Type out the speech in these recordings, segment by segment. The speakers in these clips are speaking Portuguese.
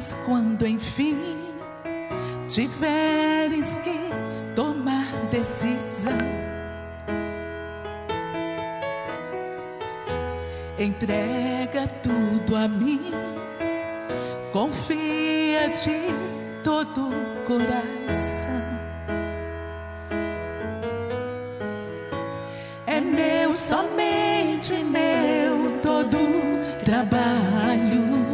Mas quando enfim tiveres que tomar decisão, entrega tudo a mim, confia de todo o coração. É meu, somente meu, todo trabalho.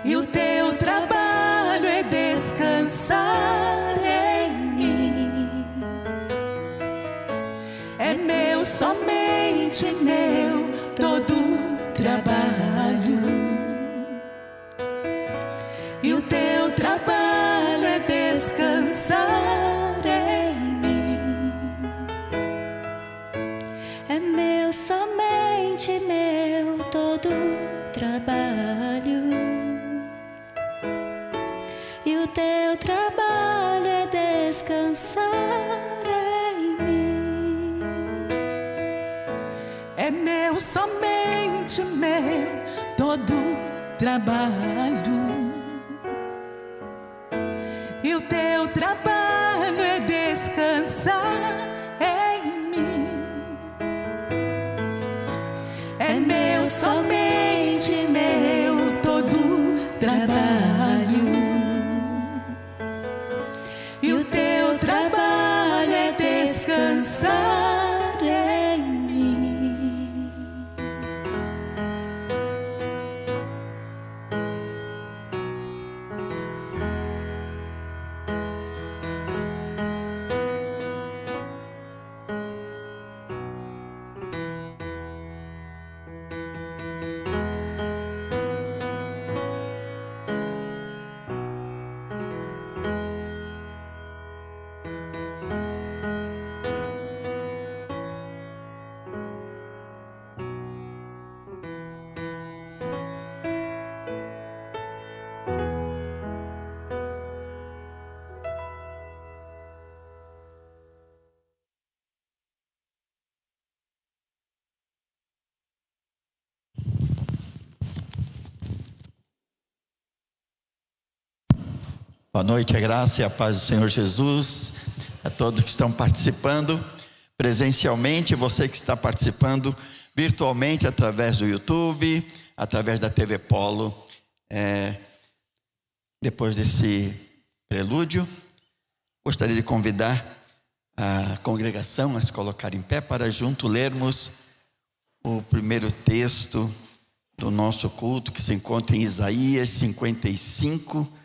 E o teu trabalho é descansar em mim. É meu, somente meu, todo trabalho. E o teu trabalho é descansar em mim. É meu, somente meu, todo trabalho. E o teu trabalho é descansar em mim. É meu, somente meu, todo trabalho. E o teu trabalho é descansar em mim. É meu, somente meu, todo trabalho. E o teu trabalho é descansar em mim. Boa noite, a graça e a paz do Senhor Jesus, a todos que estão participando presencialmente, você que está participando virtualmente através do YouTube, através da TV Polo. Depois desse prelúdio, gostaria de convidar a congregação a se colocar em pé para junto lermos o primeiro texto do nosso culto, que se encontra em Isaías 55,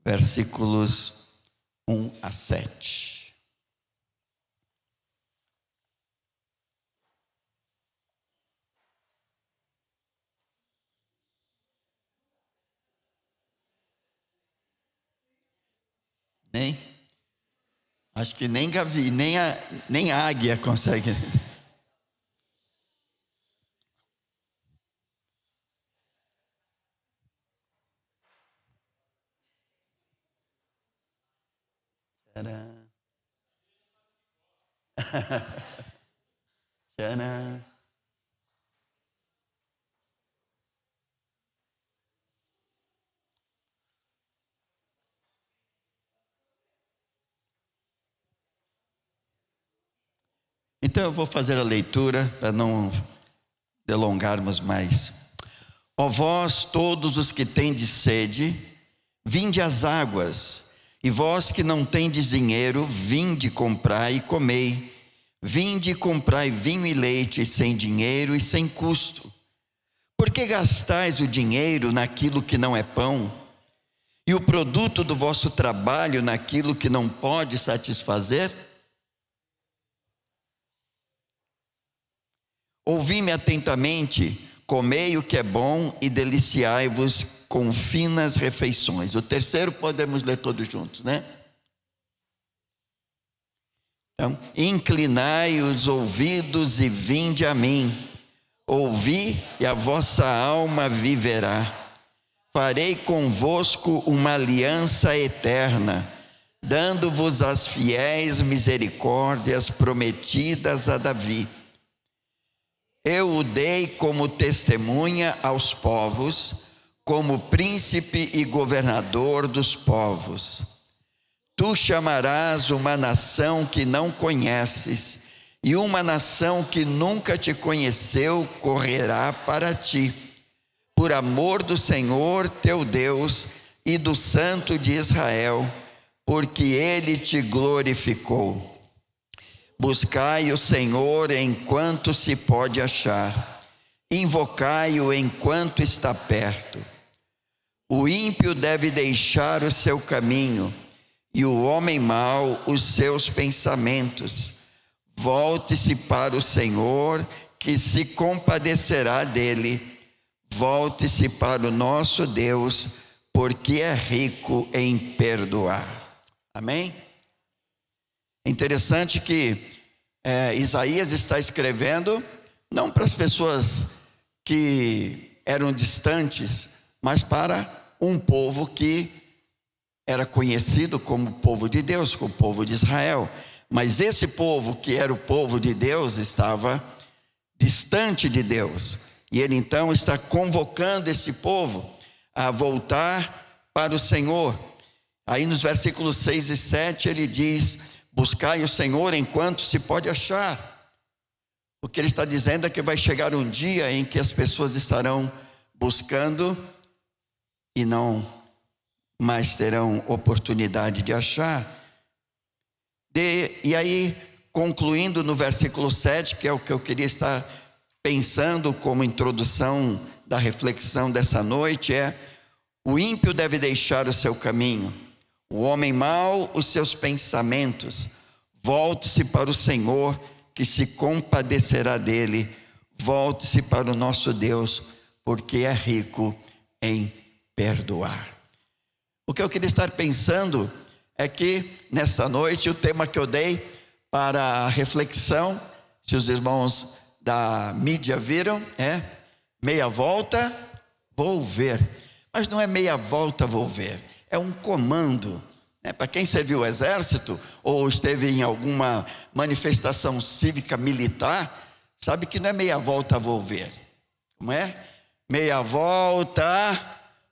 versículos 1 a 7. Acho que nem Gavi, nem a águia consegue. Tcharam. Tcharam. Então eu vou fazer a leitura para não delongarmos mais. Ó vós todos os que tendes sede, vinde às águas. E vós que não tendes dinheiro, vinde comprai e comei. Vinde e comprai vinho e leite sem dinheiro e sem custo. Por que gastais o dinheiro naquilo que não é pão? E o produto do vosso trabalho naquilo que não pode satisfazer? Ouvi-me atentamente, comei o que é bom e deliciai-vos com finas refeições. O terceiro podemos ler todos juntos, né? Então, inclinai os ouvidos e vinde a mim. Ouvi e a vossa alma viverá. Farei convosco uma aliança eterna, dando-vos as fiéis misericórdias prometidas a Davi. Eu o dei como testemunha aos povos, como príncipe e governador dos povos. Tu chamarás uma nação que não conheces, e uma nação que nunca te conheceu correrá para ti, por amor do Senhor teu Deus e do Santo de Israel, porque ele te glorificou. Buscai o Senhor enquanto se pode achar, invocai-o enquanto está perto. O ímpio deve deixar o seu caminho, e o homem mau os seus pensamentos. Volte-se para o Senhor, que se compadecerá dele. Volte-se para o nosso Deus, porque é rico em perdoar. Amém? É interessante que Isaías está escrevendo não para as pessoas que eram distantes, mas para um povo que era conhecido como povo de Deus, como povo de Israel. Mas esse povo que era o povo de Deus estava distante de Deus. E ele então está convocando esse povo a voltar para o Senhor. Aí nos versículos 6 e 7 ele diz: buscai o Senhor enquanto se pode achar. O que ele está dizendo é que vai chegar um dia em que as pessoas estarão buscando e não mais terão oportunidade de achar. E aí, concluindo no versículo 7, que é o que eu queria estar pensando como introdução da reflexão dessa noite, é: o ímpio deve deixar o seu caminho, o homem mau os seus pensamentos. Volte-se para o Senhor, que se compadecerá dele. Volte-se para o nosso Deus, porque é rico em perdoar. O que eu queria estar pensando é que nesta noite o tema que eu dei para a reflexão, se os irmãos da mídia viram, é meia volta, vou ver. Mas não é meia volta, vou ver. É um comando. Para quem serviu o exército ou esteve em alguma manifestação cívica militar, sabe que não é meia volta, vou ver. Como é? Meia volta,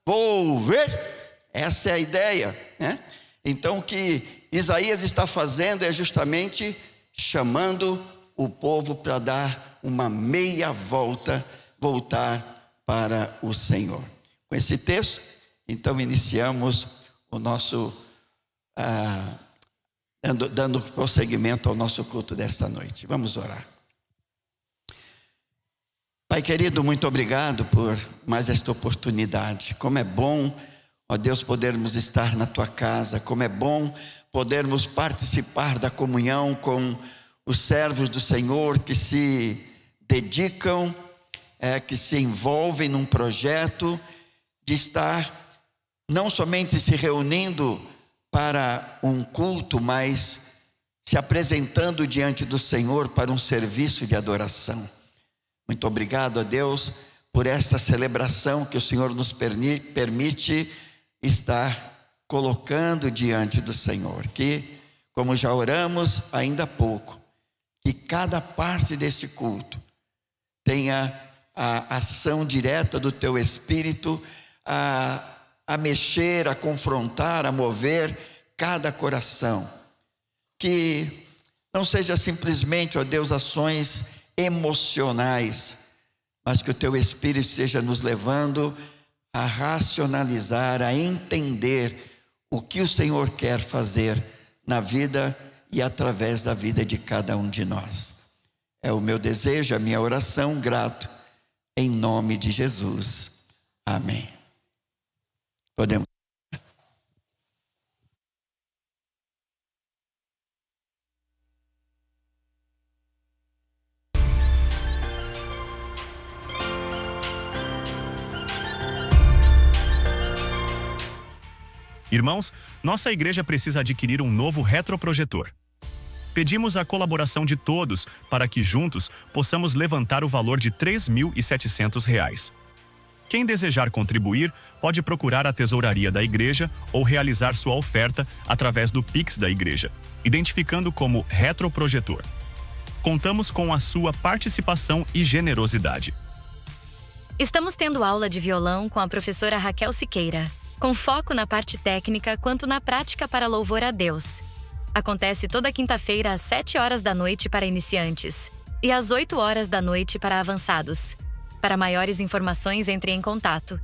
vou ver. Essa é a ideia, né? Então o que Isaías está fazendo é justamente chamando o povo para dar uma meia volta, voltar para o Senhor. Com esse texto, então iniciamos o nosso, dando prosseguimento ao nosso culto desta noite. Vamos orar. Pai querido, muito obrigado por mais esta oportunidade. Como é bom, ó Deus, podermos estar na Tua casa. Como é bom podermos participar da comunhão com os servos do Senhor que se dedicam, que se envolvem num projeto de estar não somente se reunindo para um culto, mas se apresentando diante do Senhor para um serviço de adoração. Muito obrigado a Deus por esta celebração que o Senhor nos permite estar colocando diante do Senhor. Que, como já oramos ainda há pouco, que cada parte desse culto tenha a ação direta do Teu Espírito a mexer, a confrontar, a mover cada coração. Que não seja simplesmente, ó Deus, ações emocionais, mas que o Teu Espírito esteja nos levando a racionalizar, a entender o que o Senhor quer fazer na vida e através da vida de cada um de nós. É o meu desejo, a minha oração, grato, em nome de Jesus. Amém. Podemos. Irmãos, nossa igreja precisa adquirir um novo retroprojetor. Pedimos a colaboração de todos para que juntos possamos levantar o valor de R$ 3.700. Quem desejar contribuir pode procurar a tesouraria da igreja ou realizar sua oferta através do Pix da igreja, identificando como retroprojetor. Contamos com a sua participação e generosidade. Estamos tendo aula de violão com a professora Raquel Siqueira, com foco na parte técnica quanto na prática para louvor a Deus. Acontece toda quinta-feira às 7 horas da noite para iniciantes e às 8 horas da noite para avançados. Para maiores informações, entre em contato.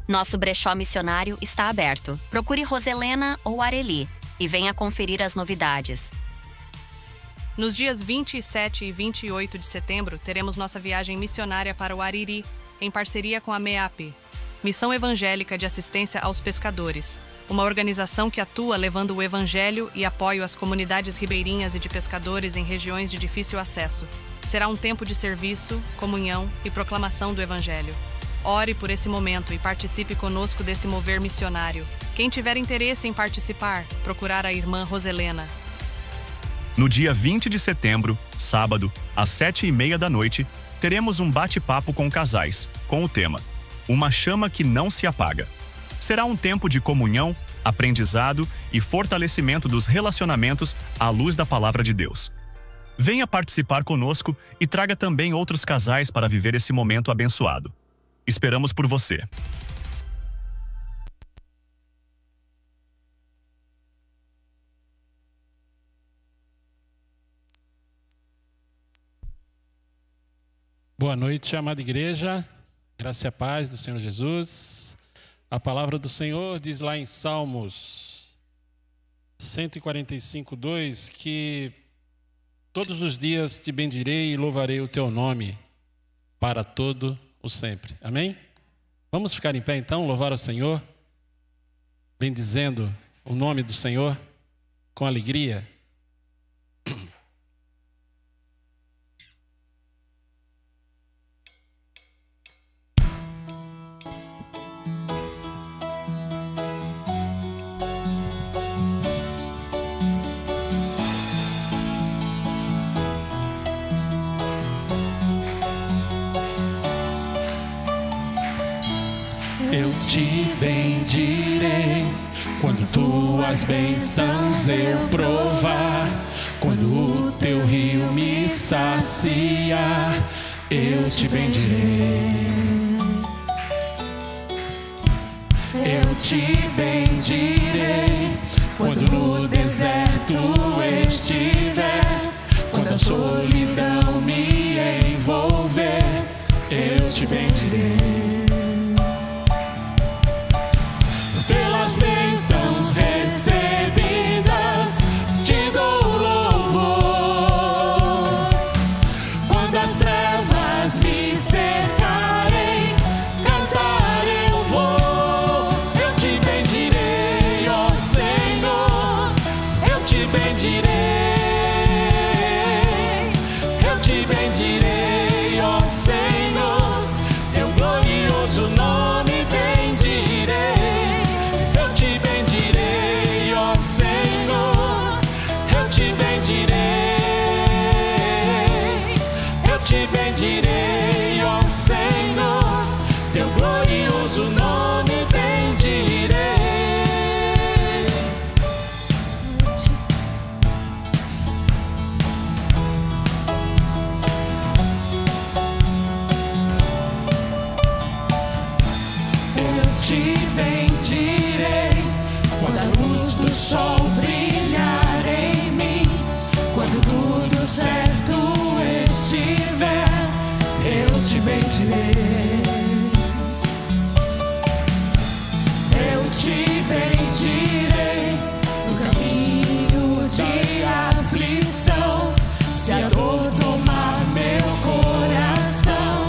Nosso brechó missionário está aberto. Procure Roselena ou Areli e venha conferir as novidades. Nos dias 27 e 28 de setembro, teremos nossa viagem missionária para o Ariri, em parceria com a MEAP, Missão Evangélica de Assistência aos Pescadores, uma organização que atua levando o evangelho e apoio às comunidades ribeirinhas e de pescadores em regiões de difícil acesso. Será um tempo de serviço, comunhão e proclamação do evangelho. Ore por esse momento e participe conosco desse mover missionário. Quem tiver interesse em participar, procurar a irmã Roselena. No dia 20 de setembro, sábado, às 7h30 da noite, teremos um bate-papo com casais, com o tema Uma Chama que Não Se Apaga. Será um tempo de comunhão, aprendizado e fortalecimento dos relacionamentos à luz da Palavra de Deus. Venha participar conosco e traga também outros casais para viver esse momento abençoado. Esperamos por você. Boa noite, amada igreja. Graça e a paz do Senhor Jesus. A palavra do Senhor diz lá em Salmos 145:2 que todos os dias te bendirei e louvarei o teu nome para todo o sempre. Amém? Vamos ficar em pé então, louvar ao Senhor, bendizendo o nome do Senhor com alegria. Eu te bendirei quando tuas bênçãos eu provar, quando o teu rio me saciar, eu te bendirei. Eu te bendirei quando no deserto estiver, quando a solidão me envolver, eu te bendirei. Pelas bênçãos recebidas, te dou louvor. Quando as trevas me cercarem, cantar eu vou. Eu te bendirei, ó Senhor, eu te bendirei. Eu te bendirei, ó Senhor, teu glorioso nome bendirei. Te bendirei, ó Senhor, teu glorioso nome bendirei. Eu te bendirei quando a luz do sol brilhar em mim, quando tudo certo estiver, eu te bendirei. Eu te bendirei no caminho de aflição. Se a dor tomar meu coração,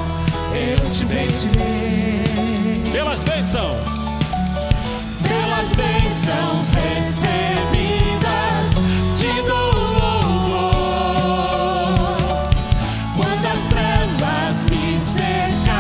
eu te bendirei. Pelas bênçãos, pelas bênçãos recebidas, te dou louvor. Quando as trevas me cercarem,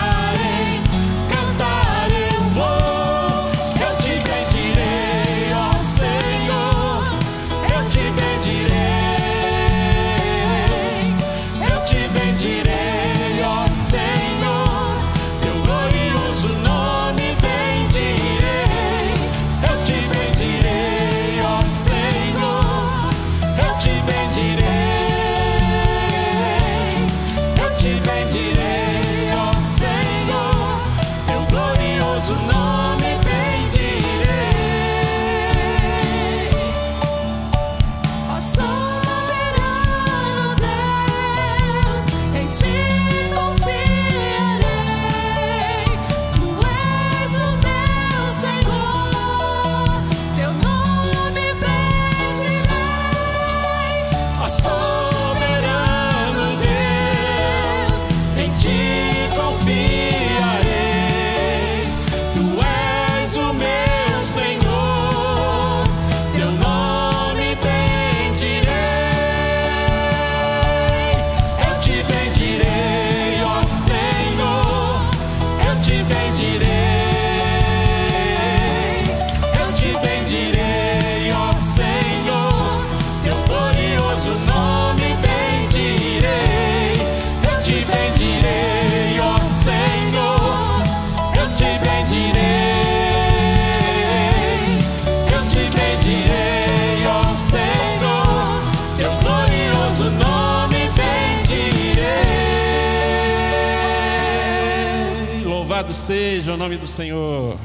Louvado seja o nome do Senhor.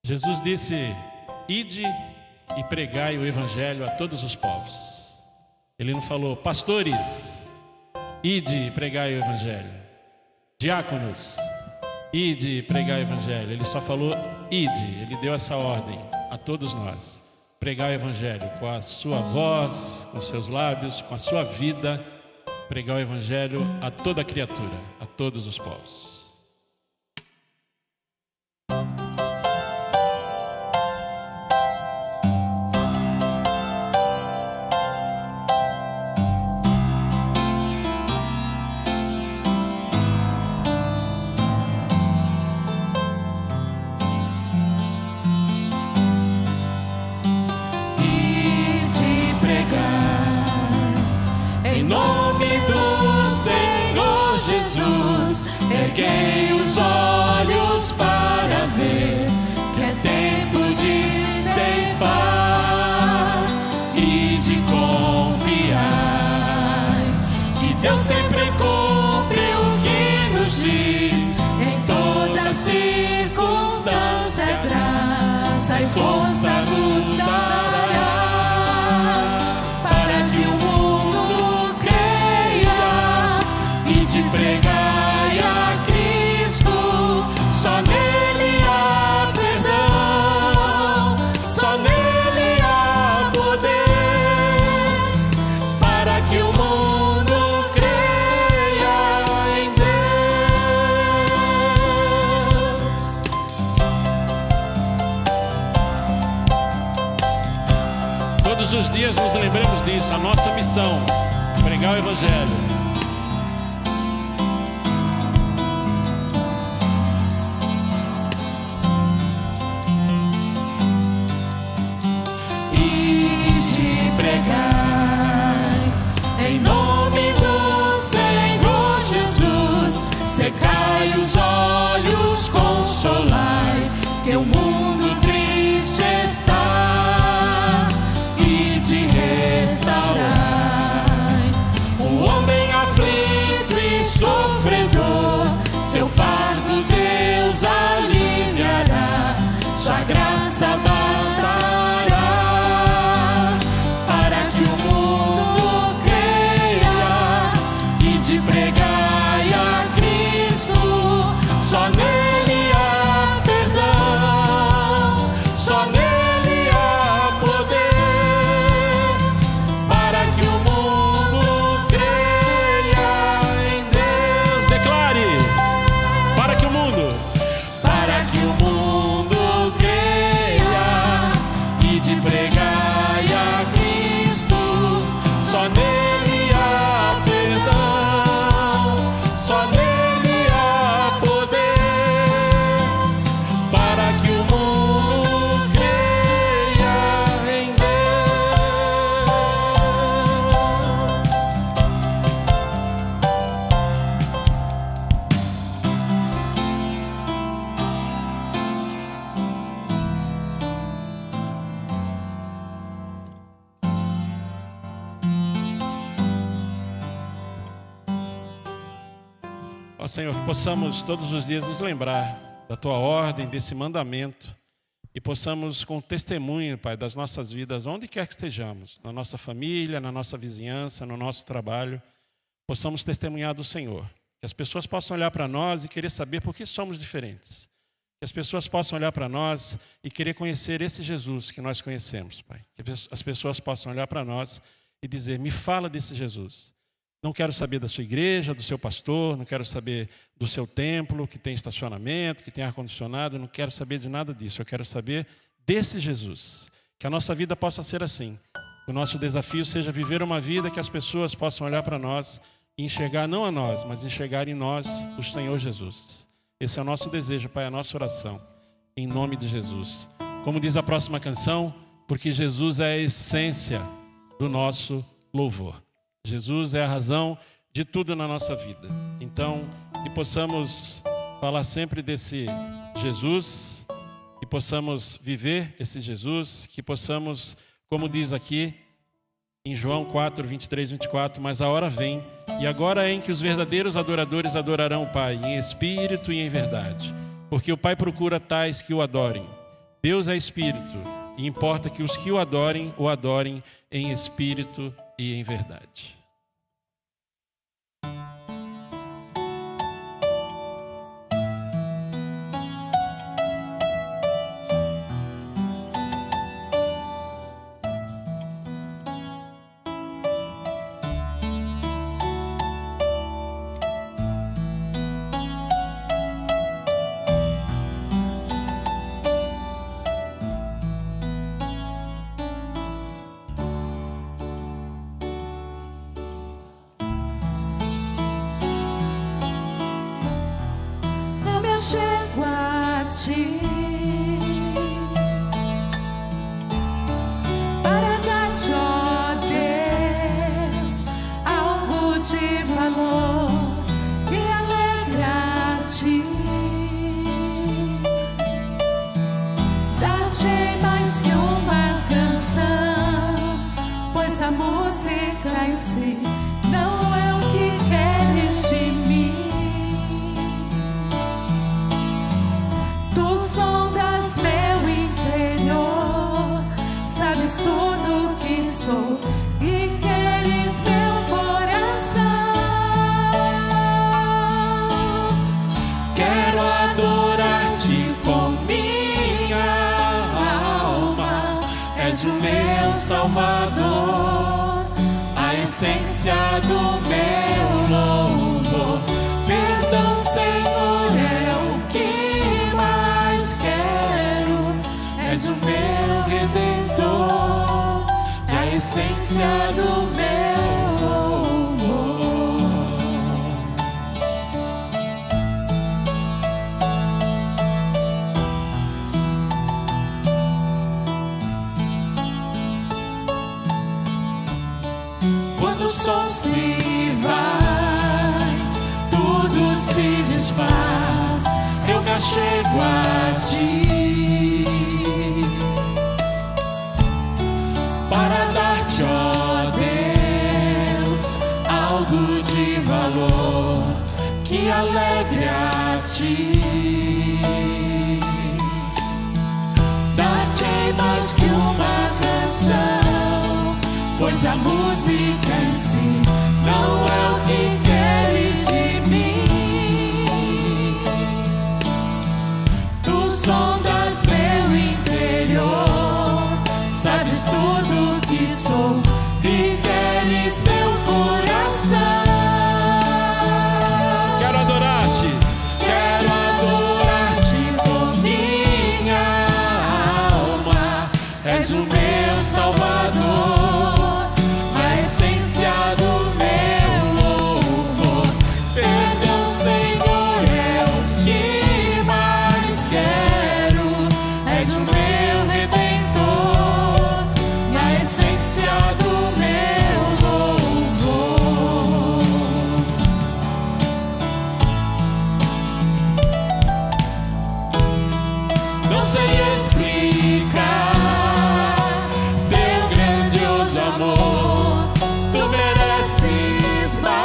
Jesus disse: ide e pregai o evangelho a todos os povos. Ele não falou: pastores, ide e pregai o evangelho. Diáconos, ide e pregai o evangelho. Ele só falou: ide. Ele deu essa ordem a todos nós: pregai o evangelho com a sua voz, com seus lábios, com a sua vida. Pregai o evangelho a toda criatura, a todos os povos. Erguei os olhos para ver que é tempo de ceifar e de confiar que Deus sempre cumpre o que nos diz. Em toda circunstância, graça e força nos dará para que o mundo creia e de pregar. Só nele há perdão, só nele há poder, para que o mundo creia em Deus. Todos os dias nos lembremos disso, a nossa missão: pregar o evangelho. Em nome do Senhor Jesus, secai os olhos, consolai, que o mundo triste está, e de restaurai o homem aflito e sofredor. Seu fardo Deus aliviará, sua graça bastará. Pregai a Cristo, só nele há perdão, só nele há poder, para que o mundo creia em Deus. Declare: para que o mundo creia, e de pregai a Cristo, só nele há perdão. Só nele há poder, para que o mundo creia em Deus. Ó Senhor, que possamos todos os dias nos lembrar da Tua ordem, desse mandamento, e possamos, com testemunho, Pai, das nossas vidas, onde quer que estejamos, na nossa família, na nossa vizinhança, no nosso trabalho, possamos testemunhar do Senhor. Que as pessoas possam olhar para nós e querer saber por que somos diferentes. Que as pessoas possam olhar para nós e querer conhecer esse Jesus que nós conhecemos, Pai. Que as pessoas possam olhar para nós e dizer: me fala desse Jesus. Não quero saber da sua igreja, do seu pastor, não quero saber do seu templo, que tem estacionamento, que tem ar-condicionado, não quero saber de nada disso. Eu quero saber desse Jesus. Que a nossa vida possa ser assim. O nosso desafio seja viver uma vida que as pessoas possam olhar para nós e enxergar não a nós, mas enxergar em nós o Senhor Jesus. Esse é o nosso desejo, Pai, a nossa oração. Em nome de Jesus. Como diz a próxima canção, porque Jesus é a essência do nosso louvor. Jesus é a razão de tudo na nossa vida. Então, que possamos falar sempre desse Jesus, que possamos viver esse Jesus, que possamos, como diz aqui em João 4, 23, 24, mas a hora vem, e agora é em que os verdadeiros adoradores adorarão o Pai, em espírito e em verdade. Porque o Pai procura tais que o adorem. Deus é espírito, e importa que os que o adorem em espírito e em verdade. Chego a ti para dar-te, ó Deus, algo de valor que alegra-te. Dá-te mais que uma canção, pois a música em si não é o que queres de mim. Tu sondas meu interior, sabes tudo o que sou e queres meu coração. Quero adorar-te com minha alma, és o meu Salvador, a essência do meu louvor. Perdão, Senhor, é o que mais quero, és o meu Redentor, a essência do meu louvor. Quando o som se vai, tudo se desfaz, eu me achego a ti para dar-te, ó Deus, algo de valor que alegre a ti. Dar-te mais que uma canção, pois a música em si não é o que queres de mim. Tu sondas meu interior, sabes tudo que sou e queres meu coração. Quero adorar-te, quero adorar-te com minha alma, és o meu Salvador, a essência do meu louvor. Perdão, Senhor, é o que mais quero, és o meu Redentor, a essência do meu louvor. Não sei explicar teu grandioso amor, tu mereces mais.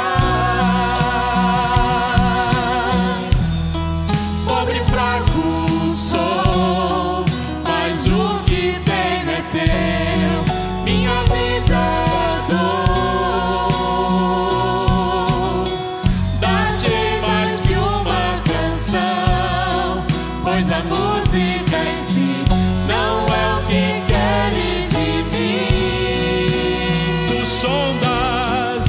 Pobre e fraco sou, mas o que tenho é teu, minha vida dou. Dá-te mais que uma canção, pois a música em si não é o que queres de mim. Tu sondas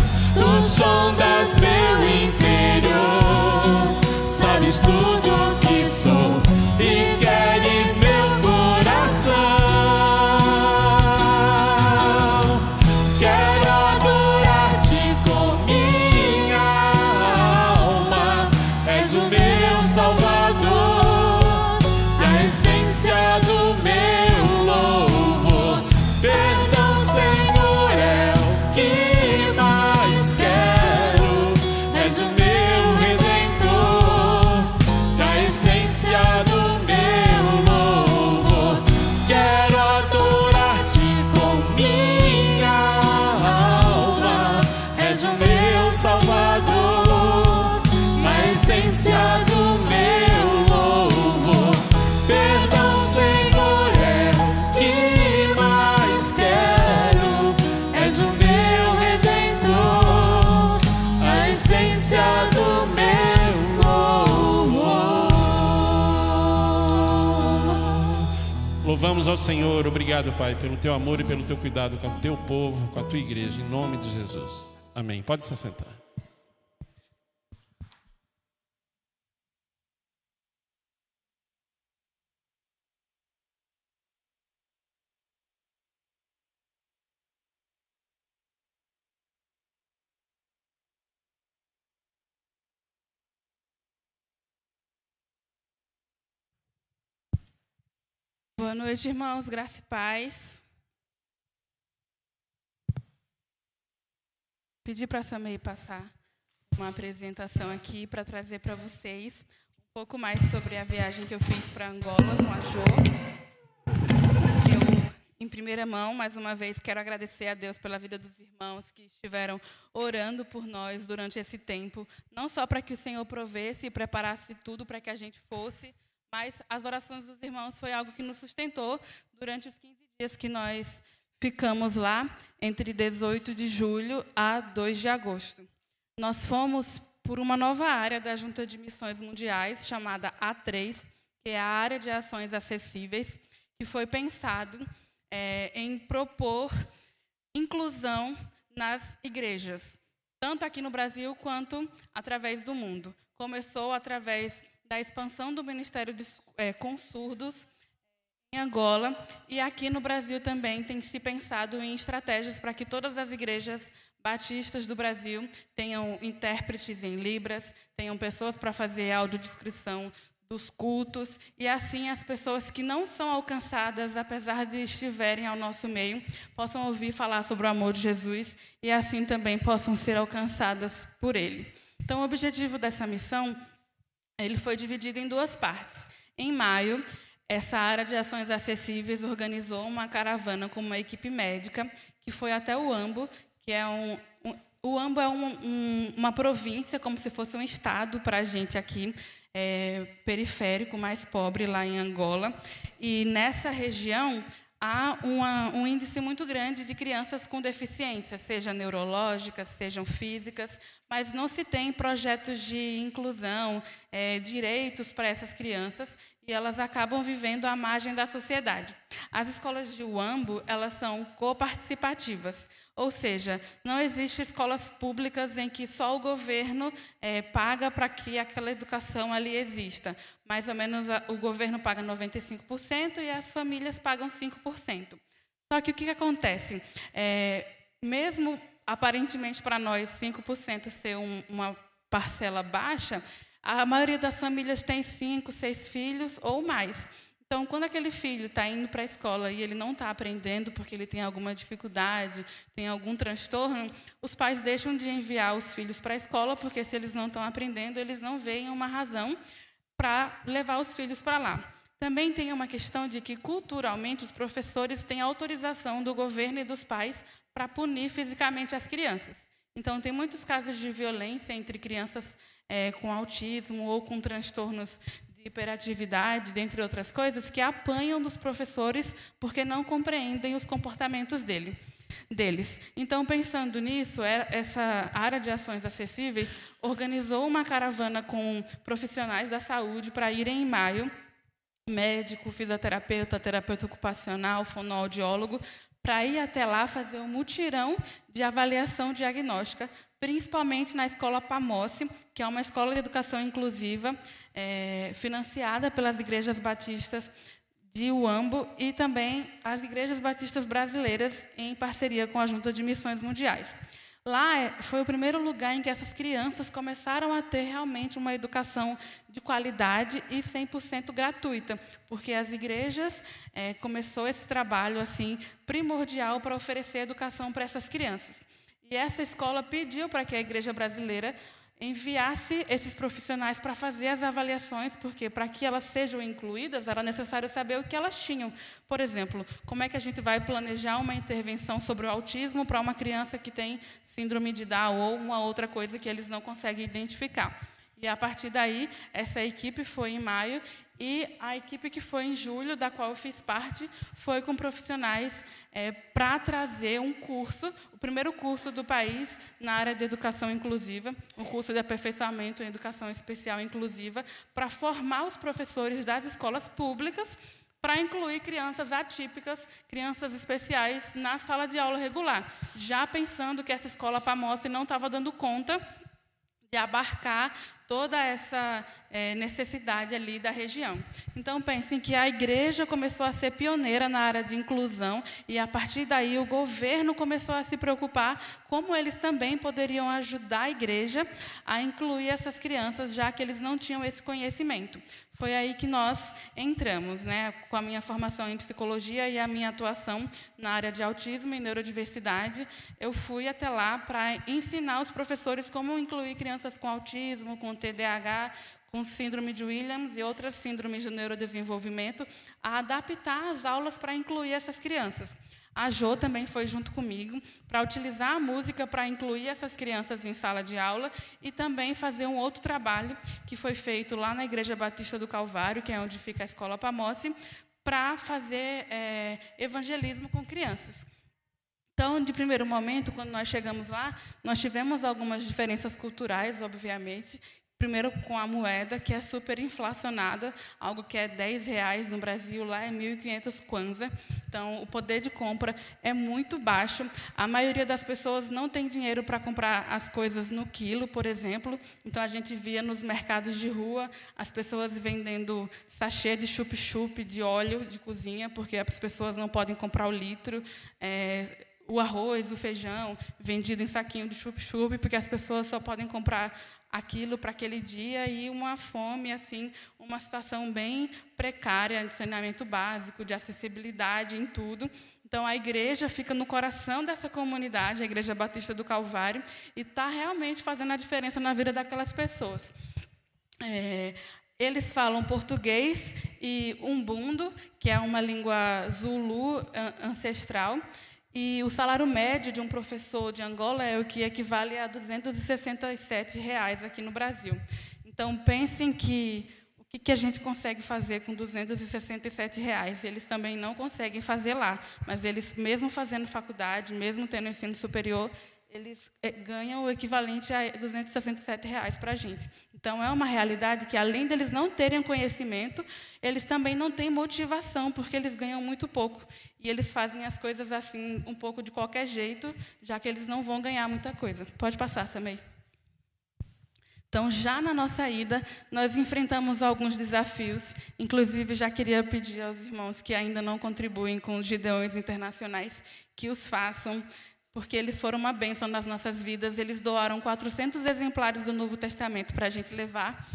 meu interior, sabes tudo que sou e queres meu coração. Quero adorar-te com minha alma, és o meu Salvador, a essência do meu louvor. Perdão, Senhor, é o que mais Louvamos ao Senhor. Obrigado, Pai, pelo teu amor e pelo teu cuidado com o teu povo, com a tua igreja, em nome de Jesus. Amém. Pode se sentar. Boa noite, irmãos, graça e paz. Pedi para a Samei passar uma apresentação aqui para trazer para vocês um pouco mais sobre a viagem que eu fiz para Angola com a Jo. Eu, em primeira mão, mais uma vez, quero agradecer a Deus pela vida dos irmãos que estiveram orando por nós durante esse tempo, não só para que o Senhor provesse e preparasse tudo para que a gente fosse, mas as orações dos irmãos foi algo que nos sustentou durante os 15 dias que nós ficamos lá, entre 18 de julho a 2 de agosto. Nós fomos por uma nova área da Junta de Missões Mundiais, chamada A3, que é a Área de Ações Acessíveis, que foi pensado em propor inclusão nas igrejas, tanto aqui no Brasil quanto através do mundo. Começou através da expansão do Ministério com Surdos em Angola, e aqui no Brasil também tem se pensado em estratégias para que todas as igrejas batistas do Brasil tenham intérpretes em Libras, tenham pessoas para fazer audiodescrição dos cultos, e assim as pessoas que não são alcançadas, apesar de estiverem ao nosso meio, possam ouvir falar sobre o amor de Jesus e assim também possam ser alcançadas por Ele. Então, o objetivo dessa missão, ele foi dividido em duas partes. Em maio, essa área de ações acessíveis organizou uma caravana com uma equipe médica que foi até o Uambo, que é o Uambo é uma província, como se fosse um estado para a gente aqui, periférico, mais pobre, lá em Angola. E nessa região há um índice muito grande de crianças com deficiência, seja neurológicas, sejam físicas, mas não se tem projetos de inclusão, direitos para essas crianças, e elas acabam vivendo à margem da sociedade. As escolas de Uambo, elas são coparticipativas, ou seja, não existem escolas públicas em que só o governo paga para que aquela educação ali exista. Mais ou menos o governo paga 95% e as famílias pagam 5%. Só que o que acontece? Mesmo aparentemente para nós 5% ser uma parcela baixa, a maioria das famílias tem 5, 6 filhos ou mais. Então, quando aquele filho está indo para a escola e ele não está aprendendo porque ele tem alguma dificuldade, tem algum transtorno, os pais deixam de enviar os filhos para a escola, porque se eles não estão aprendendo, eles não veem uma razão para levar os filhos para lá. Também tem uma questão de que, culturalmente, os professores têm autorização do governo e dos pais para punir fisicamente as crianças. Então, tem muitos casos de violência entre crianças com autismo ou com transtornos de hiperatividade, dentre outras coisas, que apanham dos professores porque não compreendem os comportamentos deles. Então, pensando nisso, essa área de ações acessíveis organizou uma caravana com profissionais da saúde para irem em maio, médico, fisioterapeuta, terapeuta ocupacional, fonoaudiólogo, para ir até lá fazer um mutirão de avaliação diagnóstica, principalmente na escola Pamosse, que é uma escola de educação inclusiva, financiada pelas igrejas batistas de Uambo e também as igrejas batistas brasileiras em parceria com a Junta de Missões Mundiais. Lá foi o primeiro lugar em que essas crianças começaram a ter realmente uma educação de qualidade e 100% gratuita, porque as igrejas começou esse trabalho assim primordial para oferecer educação para essas crianças. E essa escola pediu para que a igreja brasileira enviasse esses profissionais para fazer as avaliações, porque para que elas sejam incluídas, era necessário saber o que elas tinham. Por exemplo, como é que a gente vai planejar uma intervenção sobre o autismo para uma criança que tem síndrome de Down ou uma outra coisa que eles não conseguem identificar. E, a partir daí, essa equipe foi em maio, e a equipe que foi em julho, da qual eu fiz parte, foi com profissionais para trazer um curso, o primeiro curso do país na área de educação inclusiva, um curso de aperfeiçoamento em educação especial inclusiva, para formar os professores das escolas públicas para incluir crianças atípicas, crianças especiais, na sala de aula regular, já pensando que essa escola PAMOSSE não estava dando conta de abarcar toda essa necessidade ali da região. Então, pensem que a igreja começou a ser pioneira na área de inclusão e, a partir daí, o governo começou a se preocupar como eles também poderiam ajudar a igreja a incluir essas crianças, já que eles não tinham esse conhecimento. Foi aí que nós entramos, né, com a minha formação em psicologia e a minha atuação na área de autismo e neurodiversidade. Eu fui até lá para ensinar os professores como incluir crianças com autismo, com TDAH, com síndrome de Williams e outras síndromes de neurodesenvolvimento, a adaptar as aulas para incluir essas crianças. A Jo também foi junto comigo para utilizar a música para incluir essas crianças em sala de aula e também fazer um outro trabalho que foi feito lá na Igreja Batista do Calvário, que é onde fica a escola PAMOSSE, para fazer evangelismo com crianças. Então, de primeiro momento, quando nós chegamos lá, nós tivemos algumas diferenças culturais, obviamente. Primeiro, com a moeda, que é super inflacionada, algo que é R$10 no Brasil, lá é 1.500 kwanza. Então, o poder de compra é muito baixo. A maioria das pessoas não tem dinheiro para comprar as coisas no quilo, por exemplo. Então, a gente via nos mercados de rua as pessoas vendendo sachê de chup-chup, de óleo de cozinha, porque as pessoas não podem comprar o litro. O arroz, o feijão, vendido em saquinho de chup-chup, porque as pessoas só podem comprar aquilo para aquele dia, e uma fome, assim, uma situação bem precária de saneamento básico, de acessibilidade em tudo. Então, a igreja fica no coração dessa comunidade, a Igreja Batista do Calvário, e está realmente fazendo a diferença na vida daquelas pessoas. Eles falam português e umbundo, que é uma língua zulu ancestral. E o salário médio de um professor de Angola é o que equivale a R$267 aqui no Brasil. Então, pensem que o que a gente consegue fazer com R$267. Eles também não conseguem fazer lá, mas eles, mesmo fazendo faculdade, mesmo tendo ensino superior, eles ganham o equivalente a R$267 para a gente. Então, é uma realidade que, além deles não terem conhecimento, eles também não têm motivação, porque eles ganham muito pouco. E eles fazem as coisas assim, um pouco de qualquer jeito, já que eles não vão ganhar muita coisa. Pode passar, Samei. Então, já na nossa ida, nós enfrentamos alguns desafios. Inclusive, já queria pedir aos irmãos que ainda não contribuem com os Gideões Internacionais, que os façam, porque eles foram uma bênção nas nossas vidas. Eles doaram 400 exemplares do Novo Testamento para a gente levar.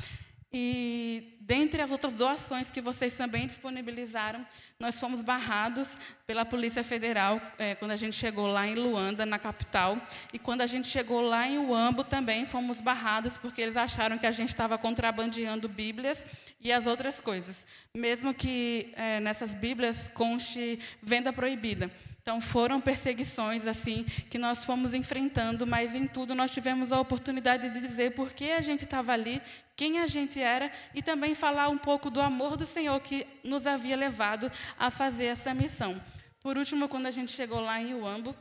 E, dentre as outras doações que vocês também disponibilizaram, nós fomos barrados pela Polícia Federal quando a gente chegou lá em Luanda, na capital. E quando a gente chegou lá em Uambo também fomos barrados, porque eles acharam que a gente estava contrabandeando Bíblias e as outras coisas. Mesmo que nessas Bíblias conste venda proibida. Então, foram perseguições assim que nós fomos enfrentando, mas em tudo nós tivemos a oportunidade de dizer por que a gente estava ali, quem a gente era, e também falar um pouco do amor do Senhor que nos havia levado a fazer essa missão. Por último, quando a gente chegou lá em Uambo,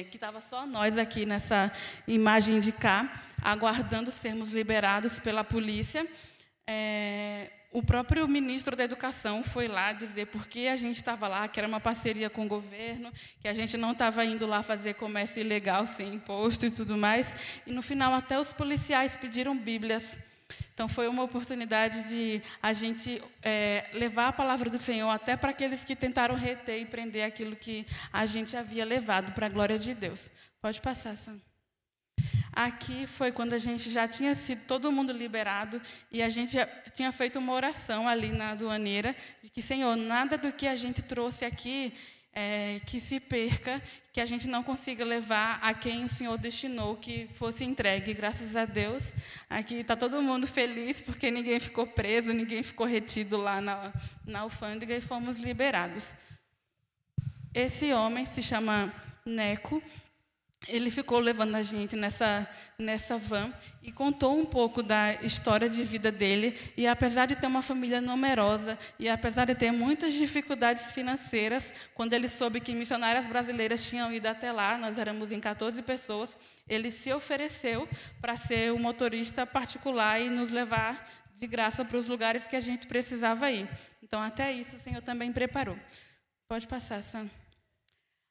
que estava só nós aqui nessa imagem de cá, aguardando sermos liberados pela polícia, o próprio ministro da Educação foi lá dizer por que a gente estava lá, que era uma parceria com o governo, que a gente não estava indo lá fazer comércio ilegal, sem imposto e tudo mais. E, no final, até os policiais pediram Bíblias. Então, foi uma oportunidade de a gente levar a palavra do Senhor até para aqueles que tentaram reter e prender aquilo que a gente havia levado para a glória de Deus. Pode passar, Sam. Aqui foi quando a gente já tinha sido todo mundo liberado e a gente tinha feito uma oração ali na aduaneira de que, Senhor, nada do que a gente trouxe aqui que se perca, que a gente não consiga levar a quem o Senhor destinou que fosse entregue. Graças a Deus, aqui está todo mundo feliz porque ninguém ficou preso, ninguém ficou retido lá na alfândega e fomos liberados. Esse homem se chama Neco. Ele ficou levando a gente nessa van e contou um pouco da história de vida dele. E, apesar de ter uma família numerosa e apesar de ter muitas dificuldades financeiras, quando ele soube que missionárias brasileiras tinham ido até lá, nós éramos em 14 pessoas, ele se ofereceu para ser o motorista particular e nos levar de graça para os lugares que a gente precisava ir. Então, até isso o Senhor também preparou. Pode passar, Sam.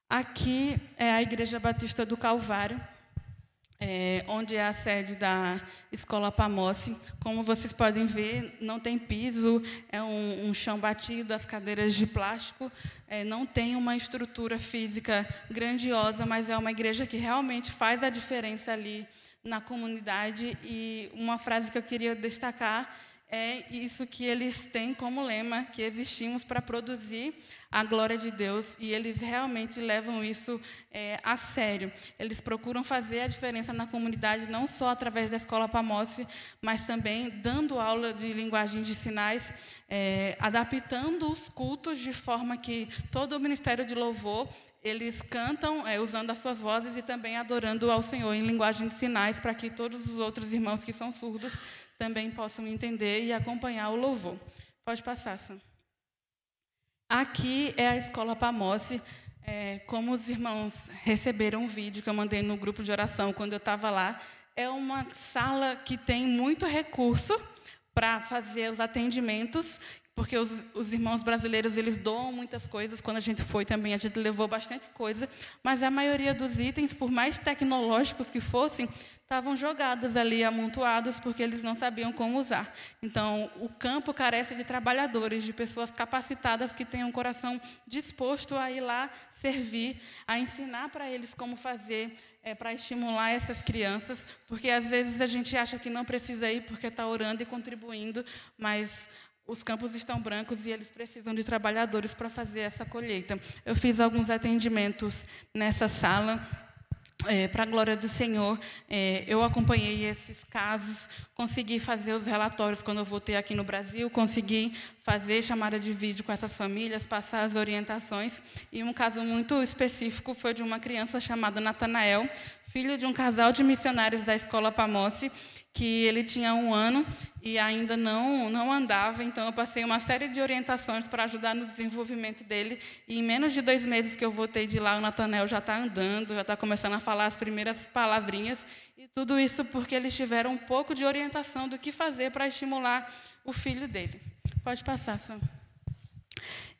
Aqui é a Igreja Batista do Calvário, onde é a sede da Escola Pamossi. Como vocês podem ver, não tem piso, é um chão batido, as cadeiras de plástico. Não tem uma estrutura física grandiosa, mas é uma igreja que realmente faz a diferença ali na comunidade. E uma frase que eu queria destacar é isso que eles têm como lema, que existimos para produzir a glória de Deus, e eles realmente levam isso a sério. Eles procuram fazer a diferença na comunidade, não só através da Escola Pamossi, mas também dando aula de linguagem de sinais, adaptando os cultos de forma que todo o ministério de louvor, eles cantam usando as suas vozes e também adorando ao Senhor em linguagem de sinais, para que todos os outros irmãos que são surdos também possam entender e acompanhar o louvor. Pode passar, Sam. Aqui é a Escola Pamossi. Como os irmãos receberam um vídeo que eu mandei no grupo de oração quando eu estava lá, é uma sala que tem muito recurso para fazer os atendimentos, porque os irmãos brasileiros, eles doam muitas coisas. Quando a gente foi também, a gente levou bastante coisa, mas a maioria dos itens, por mais tecnológicos que fossem, estavam jogados ali, amontoados, porque eles não sabiam como usar. Então, o campo carece de trabalhadores, de pessoas capacitadas que tenham um coração disposto a ir lá servir, a ensinar para eles como fazer, para estimular essas crianças, porque às vezes a gente acha que não precisa ir porque está orando e contribuindo, mas os campos estão brancos e eles precisam de trabalhadores para fazer essa colheita. Eu fiz alguns atendimentos nessa sala, para a glória do Senhor. Eu acompanhei esses casos, consegui fazer os relatórios quando eu voltei aqui no Brasil, consegui fazer chamada de vídeo com essas famílias, passar as orientações. E um caso muito específico foi de uma criança chamada Natanael, filho de um casal de missionários da Escola Pamossi, que ele tinha 1 ano e ainda não andava. Então, eu passei uma série de orientações para ajudar no desenvolvimento dele. E em menos de 2 meses que eu voltei de lá, o Natanael já está andando, já está começando a falar as primeiras palavrinhas. E tudo isso porque eles tiveram um pouco de orientação do que fazer para estimular o filho dele. Pode passar, Sam.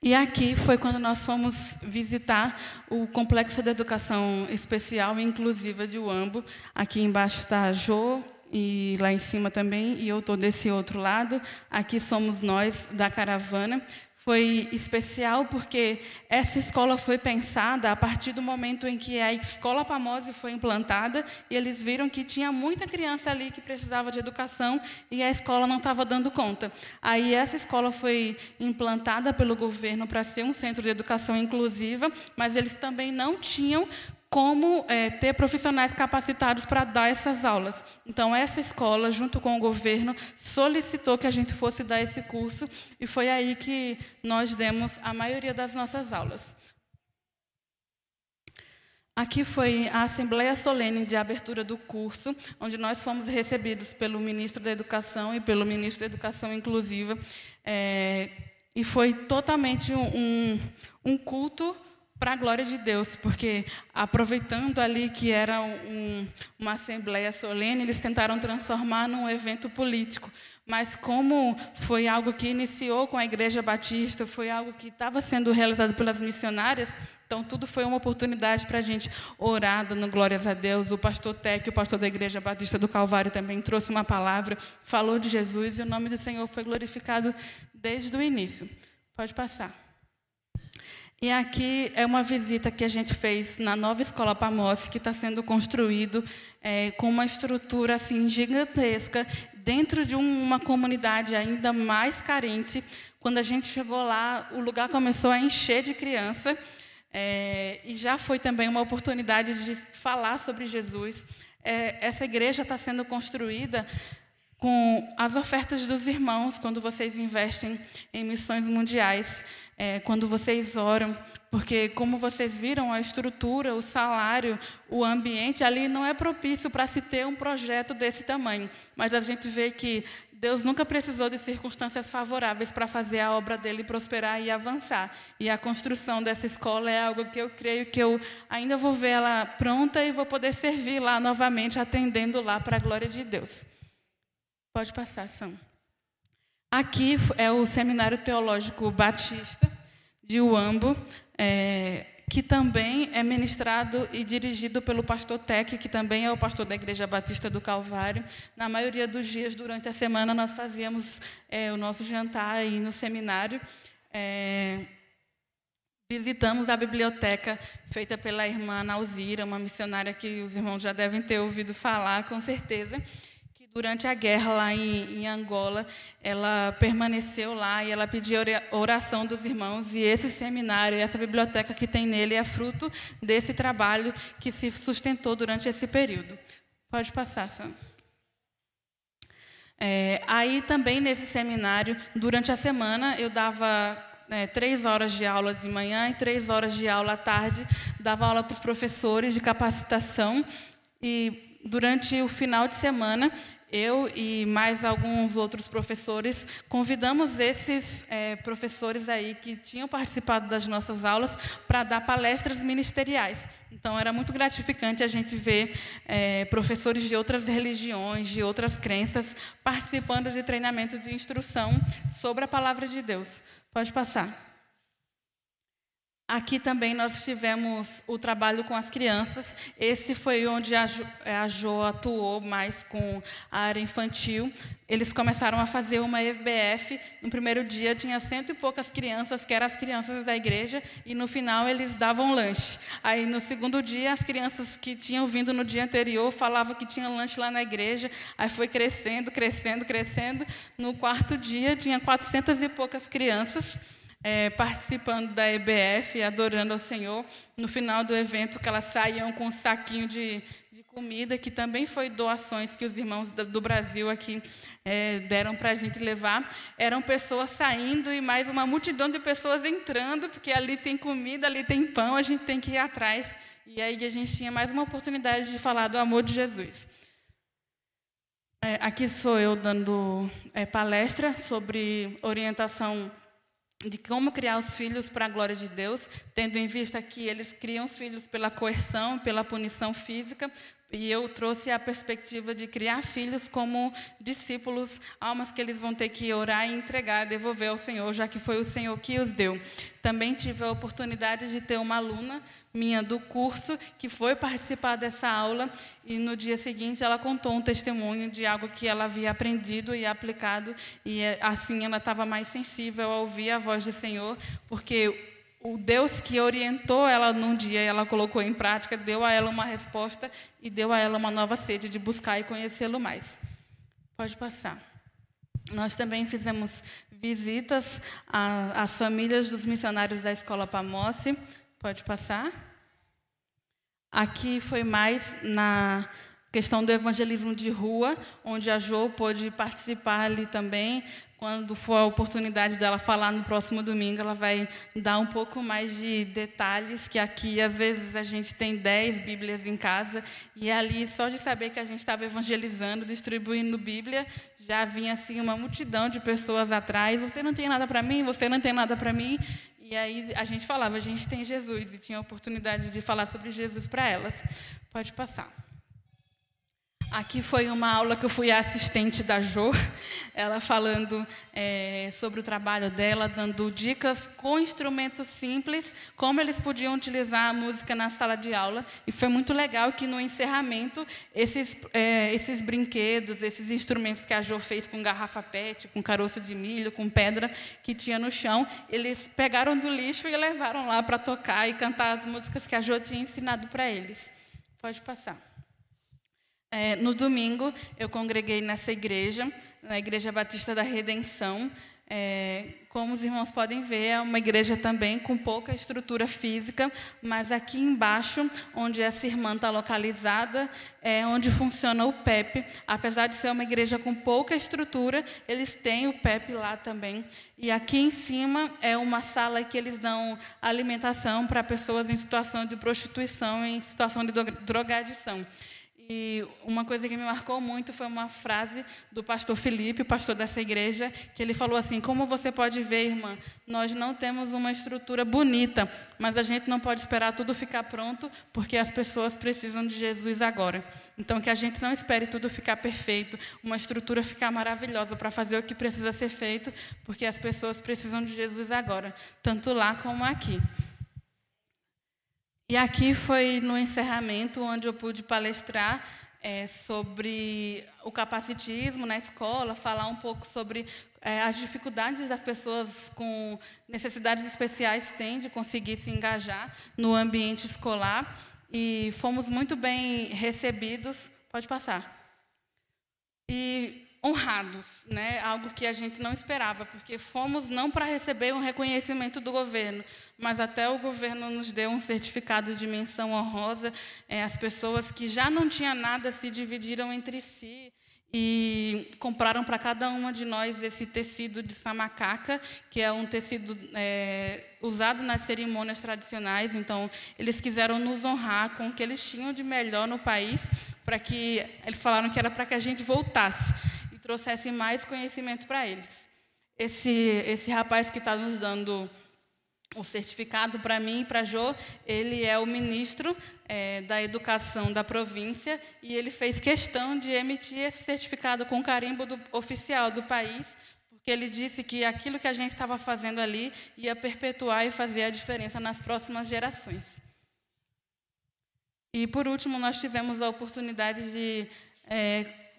E aqui foi quando nós fomos visitar o Complexo de Educação Especial e Inclusiva de Uambo. Aqui embaixo está a Jô, e lá em cima também, e eu estou desse outro lado. Aqui somos nós da caravana. Foi especial porque essa escola foi pensada a partir do momento em que a Escola Pamossi foi implantada, e eles viram que tinha muita criança ali que precisava de educação e a escola não estava dando conta. Aí essa escola foi implantada pelo governo para ser um centro de educação inclusiva, mas eles também não tinham como ter profissionais capacitados para dar essas aulas. Então, essa escola, junto com o governo, solicitou que a gente fosse dar esse curso, e foi aí que nós demos a maioria das nossas aulas. Aqui foi a Assembleia Solene de abertura do curso, onde nós fomos recebidos pelo Ministro da Educação e pelo Ministro da Educação Inclusiva. E foi totalmente um culto para a glória de Deus, porque, aproveitando ali que era uma assembleia solene, eles tentaram transformar num evento político. Mas como foi algo que iniciou com a Igreja Batista, foi algo que estava sendo realizado pelas missionárias, então tudo foi uma oportunidade para a gente orar, dando glórias a Deus. O pastor Tec, o pastor da Igreja Batista do Calvário, também trouxe uma palavra, falou de Jesus, e o nome do Senhor foi glorificado desde o início. Pode passar. E aqui é uma visita que a gente fez na nova Escola Pamossi, que está sendo construído com uma estrutura assim, gigantesca, dentro de uma comunidade ainda mais carente. Quando a gente chegou lá, o lugar começou a encher de criança, e já foi também uma oportunidade de falar sobre Jesus. Essa igreja está sendo construída com as ofertas dos irmãos, quando vocês investem em missões mundiais, quando vocês oram, porque, como vocês viram, a estrutura, o salário, o ambiente ali não é propício para se ter um projeto desse tamanho. Mas a gente vê que Deus nunca precisou de circunstâncias favoráveis para fazer a obra dele prosperar e avançar. E a construção dessa escola é algo que eu creio que eu ainda vou ver ela pronta e vou poder servir lá novamente, atendendo lá para a glória de Deus. Pode passar, Sam. Aqui é o Seminário Teológico Batista de Uambo, que também é ministrado e dirigido pelo pastor Tec, que também é o pastor da Igreja Batista do Calvário. Na maioria dos dias, durante a semana, nós fazíamos o nosso jantar aí no seminário. Visitamos a biblioteca feita pela irmã Nauzira, uma missionária que os irmãos já devem ter ouvido falar, com certeza. Durante a guerra lá em Angola, ela permaneceu lá e ela pediu oração dos irmãos. E esse seminário, essa biblioteca que tem nele, é fruto desse trabalho que se sustentou durante esse período. Pode passar, Sam. Aí também nesse seminário, durante a semana, eu dava 3 horas de aula de manhã e 3 horas de aula à tarde. Dava aula para os professores de capacitação. E durante o final de semana, eu e mais alguns outros professores convidamos esses professores aí que tinham participado das nossas aulas para dar palestras ministeriais. Então, era muito gratificante a gente ver professores de outras religiões, de outras crenças, participando de treinamento de instrução sobre a palavra de Deus. Pode passar. Aqui também nós tivemos o trabalho com as crianças. Esse foi onde a Jo atuou mais com a área infantil. Eles começaram a fazer uma FBF. No primeiro dia tinha 100 e poucas crianças, que eram as crianças da igreja, e no final eles davam lanche. Aí no segundo dia, as crianças que tinham vindo no dia anterior falavam que tinha lanche lá na igreja. Aí foi crescendo, crescendo, crescendo. No quarto dia tinha 400 e poucas crianças participando da EBF, adorando ao Senhor. No final do evento, que elas saíam com um saquinho de comida, que também foi doações que os irmãos do Brasil aqui deram para a gente levar. Eram pessoas saindo e mais uma multidão de pessoas entrando, porque ali tem comida, ali tem pão, a gente tem que ir atrás. E aí a gente tinha mais uma oportunidade de falar do amor de Jesus. Aqui sou eu dando palestra sobre orientação de como criar os filhos para a glória de Deus, tendo em vista que eles criam os filhos pela coerção, pela punição física, e eu trouxe a perspectiva de criar filhos como discípulos, almas que eles vão ter que orar e entregar, devolver ao Senhor, já que foi o Senhor que os deu. Também tive a oportunidade de ter uma aluna minha do curso que foi participar dessa aula, e no dia seguinte ela contou um testemunho de algo que ela havia aprendido e aplicado, e assim ela estava mais sensível a ouvir a voz do Senhor, porque o Deus que orientou ela num dia e ela colocou em prática, deu a ela uma resposta e deu a ela uma nova sede de buscar e conhecê-lo mais. Pode passar. Nós também fizemos visitas às famílias dos missionários da Escola Pamosse. Pode passar. Aqui foi mais na questão do evangelismo de rua, onde a Jo pôde participar ali também. Quando for a oportunidade dela falar no próximo domingo, ela vai dar um pouco mais de detalhes, que aqui, às vezes, a gente tem 10 Bíblias em casa, e ali, só de saber que a gente estava evangelizando, distribuindo Bíblia, já vinha assim uma multidão de pessoas atrás. Você não tem nada para mim? Você não tem nada para mim? E aí a gente falava, a gente tem Jesus, e tinha a oportunidade de falar sobre Jesus para elas. Pode passar. Aqui foi uma aula que eu fui assistente da Jo, ela falando sobre o trabalho dela, dando dicas com instrumentos simples, como eles podiam utilizar a música na sala de aula. E foi muito legal que no encerramento, esses brinquedos, esses instrumentos que a Jo fez com garrafa PET, com caroço de milho, com pedra que tinha no chão, eles pegaram do lixo e levaram lá para tocar e cantar as músicas que a Jo tinha ensinado para eles. Pode passar. No domingo, eu congreguei nessa igreja, na Igreja Batista da Redenção. Como os irmãos podem ver, é uma igreja também com pouca estrutura física, mas aqui embaixo, onde essa irmã está localizada, é onde funciona o PEP. Apesar de ser uma igreja com pouca estrutura, eles têm o PEP lá também. E aqui em cima é uma sala que eles dão alimentação para pessoas em situação de prostituição, em situação de drogadição. E uma coisa que me marcou muito foi uma frase do pastor Felipe, o pastor dessa igreja, que ele falou assim: como você pode ver, irmã, nós não temos uma estrutura bonita, mas a gente não pode esperar tudo ficar pronto, porque as pessoas precisam de Jesus agora. Então, que a gente não espere tudo ficar perfeito, uma estrutura ficar maravilhosa para fazer o que precisa ser feito, porque as pessoas precisam de Jesus agora, tanto lá como aqui. E aqui foi no encerramento onde eu pude palestrar sobre o capacitismo na escola, falar um pouco sobre as dificuldades das pessoas com necessidades especiais têm de conseguir se engajar no ambiente escolar. E fomos muito bem recebidos. Pode passar. E honrados, né? Algo que a gente não esperava, porque fomos não para receber um reconhecimento do governo, mas até o governo nos deu um certificado de menção honrosa. As pessoas que já não tinham nada se dividiram entre si e compraram para cada uma de nós esse tecido de samacaca, que é um tecido usado nas cerimônias tradicionais. Então, eles quiseram nos honrar com o que eles tinham de melhor no país, para que eles falaram que era para que a gente voltasse e trouxesse mais conhecimento para eles. Esse rapaz que está nos dando o certificado para mim e para a Jô, ele é o ministro da educação da província, e ele fez questão de emitir esse certificado com carimbo oficial do país, porque ele disse que aquilo que a gente estava fazendo ali ia perpetuar e fazer a diferença nas próximas gerações. E, por último, nós tivemos a oportunidade de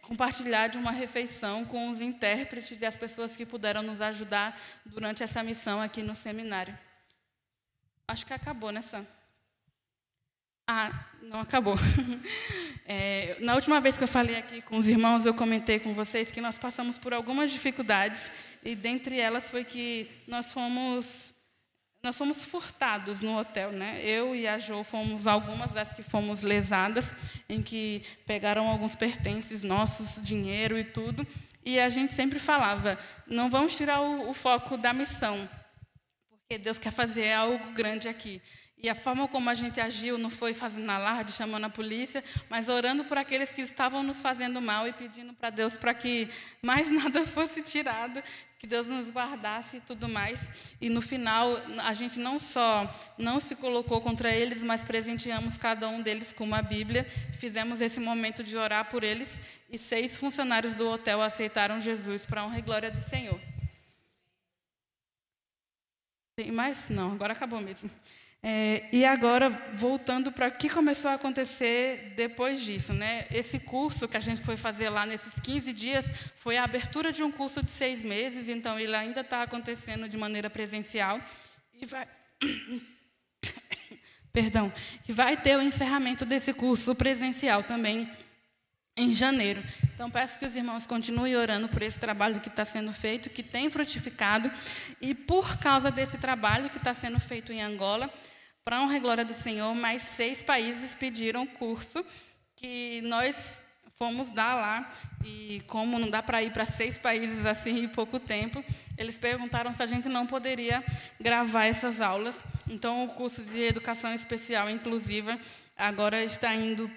compartilhar de uma refeição com os intérpretes e as pessoas que puderam nos ajudar durante essa missão aqui no seminário. Acho que acabou, né, Sam? Ah, não acabou. Na última vez que eu falei aqui com os irmãos, eu comentei com vocês que nós passamos por algumas dificuldades, e dentre elas foi que nós fomos furtados no hotel, né? Eu e a Jo fomos algumas das que fomos lesadas, em que pegaram alguns pertences nossos, dinheiro e tudo, e a gente sempre falava: não vamos tirar o foco da missão, porque Deus quer fazer algo grande aqui. E a forma como a gente agiu não foi fazendo alarde, chamando a polícia, mas orando por aqueles que estavam nos fazendo mal e pedindo para Deus para que mais nada fosse tirado, que Deus nos guardasse e tudo mais. E no final, a gente não só não se colocou contra eles, mas presenteamos cada um deles com uma Bíblia, fizemos esse momento de orar por eles, e 6 funcionários do hotel aceitaram Jesus para a honra e glória do Senhor. Tem mais? Não, agora acabou mesmo. E agora, voltando para o que começou a acontecer depois disso, né? Esse curso que a gente foi fazer lá nesses 15 dias foi a abertura de um curso de 6 meses, então ele ainda está acontecendo de maneira presencial, e vai... Perdão. E vai ter o encerramento desse curso presencial também em janeiro. Então, peço que os irmãos continuem orando por esse trabalho que está sendo feito, que tem frutificado, e por causa desse trabalho que está sendo feito em Angola, para a honra e glória do Senhor, mais 6 países pediram curso, que nós fomos dar lá, e como não dá para ir para 6 países assim em pouco tempo, eles perguntaram se a gente não poderia gravar essas aulas. Então, o curso de Educação Especial Inclusiva agora está indo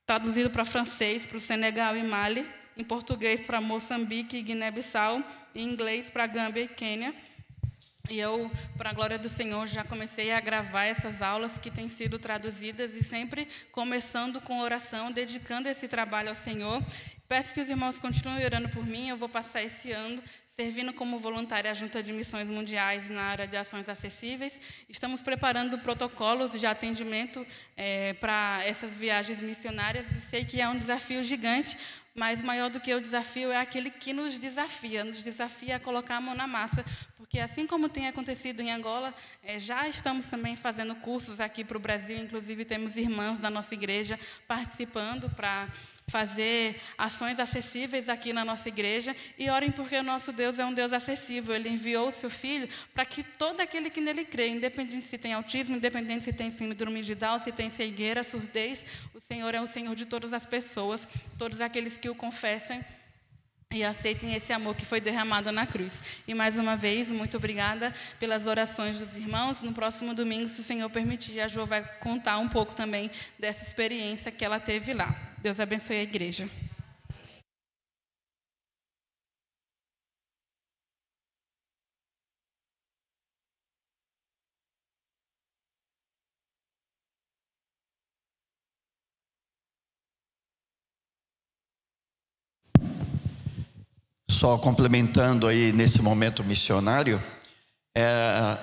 traduzido para francês, para o Senegal e Mali, em português para Moçambique e Guiné-Bissau, em inglês para Gâmbia e Quênia. E eu, para a glória do Senhor, já comecei a gravar essas aulas que têm sido traduzidas, e sempre começando com oração, dedicando esse trabalho ao Senhor. Peço que os irmãos continuem orando por mim. Eu vou passar esse ano servindo como voluntária à Junta de Missões Mundiais na área de ações acessíveis. Estamos preparando protocolos de atendimento para essas viagens missionárias, e sei que é um desafio gigante, mas maior do que o desafio é aquele que nos desafia a colocar a mão na massa, porque assim como tem acontecido em Angola, já estamos também fazendo cursos aqui para o Brasil, inclusive temos irmãs da nossa igreja participando para fazer ações acessíveis aqui na nossa igreja. E orem, porque o nosso Deus é um Deus acessível. Ele enviou o seu Filho para que todo aquele que nele crê, independente se tem autismo, independente se tem síndrome de Down, se tem cegueira, surdez, o Senhor é o Senhor de todas as pessoas, todos aqueles que o confessem. e aceitem esse amor que foi derramado na cruz. E mais uma vez, muito obrigada pelas orações dos irmãos. No próximo domingo, se o Senhor permitir, a Jo vai contar um pouco também dessa experiência que ela teve lá. Deus abençoe a igreja. Só complementando aí nesse momento missionário,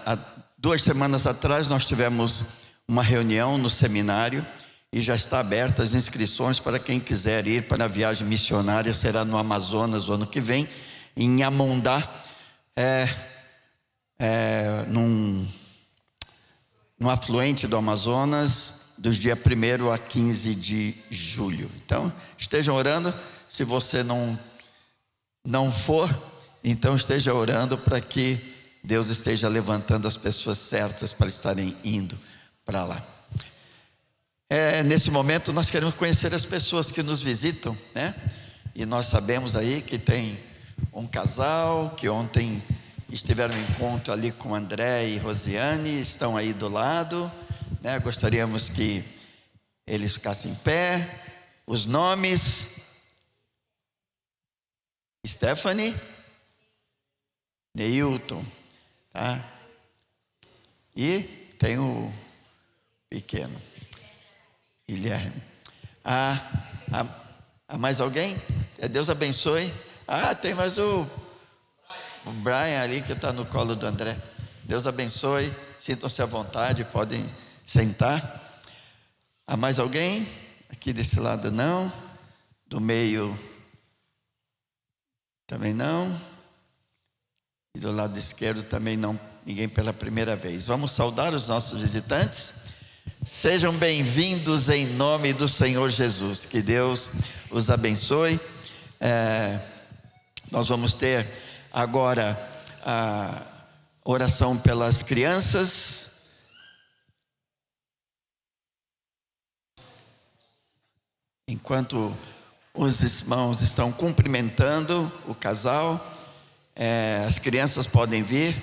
há 2 semanas atrás nós tivemos uma reunião no seminário e já está aberta as inscrições para quem quiser ir para a viagem missionária. Será no Amazonas o ano que vem, em Amondá, no afluente do Amazonas, dos dias 1º a 15 de julho. Então, estejam orando. Se você não for, então esteja orando para que Deus esteja levantando as pessoas certas para estarem indo para lá. Nesse momento nós queremos conhecer as pessoas que nos visitam, né? E nós sabemos aí que tem um casal que ontem estiveram em encontro ali com André e Rosiane, estão aí do lado, né? Gostaríamos que eles ficassem em pé. Os nomes: Stephanie, Neilton, tá? E tem o pequeno, Guilherme. Mais alguém? Deus abençoe. Tem mais o Brian ali que está no colo do André. Deus abençoe, sintam-se à vontade, podem sentar. Há mais alguém? Aqui desse lado não, do meio também não, e do lado esquerdo também não, ninguém pela primeira vez. Vamos saudar os nossos visitantes. Sejam bem-vindos em nome do Senhor Jesus, que Deus os abençoe. Nós vamos ter agora a oração pelas crianças. Enquanto os irmãos estão cumprimentando o casal, as crianças podem vir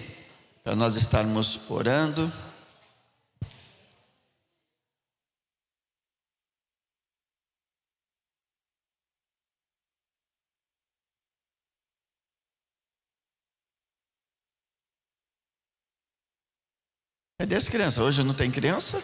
para nós estarmos orando. Cadê as crianças? Hoje não tem criança?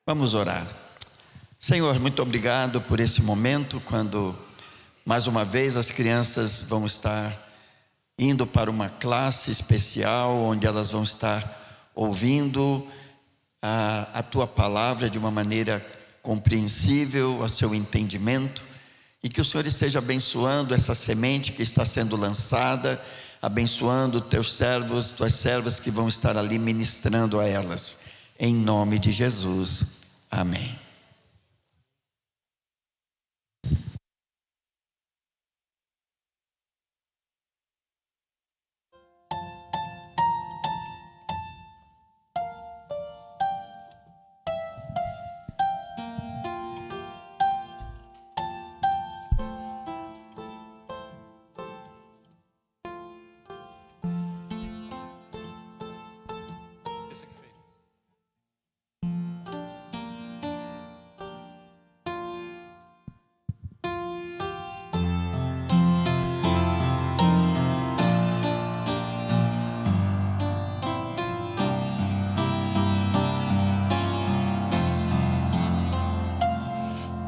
Vamos orar. Senhor, muito obrigado por esse momento, quando mais uma vez as crianças vão estar indo para uma classe especial, onde elas vão estar ouvindo a Tua palavra de uma maneira compreensível, ao seu entendimento, e que o Senhor esteja abençoando essa semente que está sendo lançada, abençoando Teus servos, Tuas servas que vão estar ali ministrando a elas. Em nome de Jesus. Amém. Esse que fez.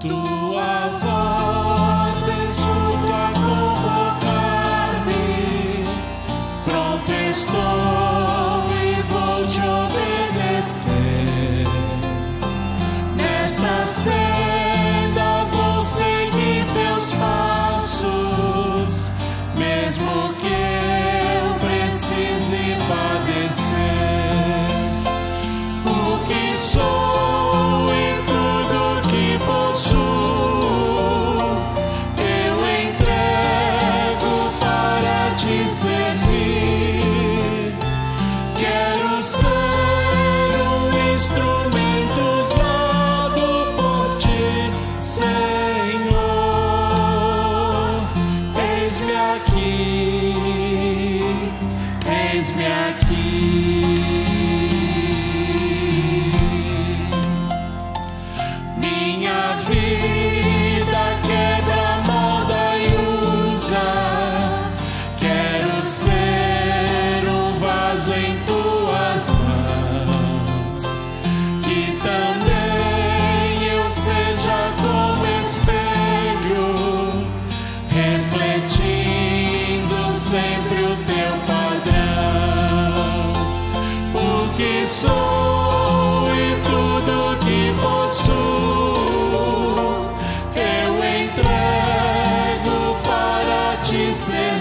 Tua voz escuto a convocar-me, pronto estou e vou te obedecer. Nesta senda vou seguir teus passos, mesmo que eu precise padecer. O que sou então? eis-me aqui. Minha vida quebra, molda e usa. Quero ser um vaso em tuas mãos, que também eu seja como espelho, refletindo sempre o teu padrão. O que sou e tudo que possuo, eu entrego para te servir.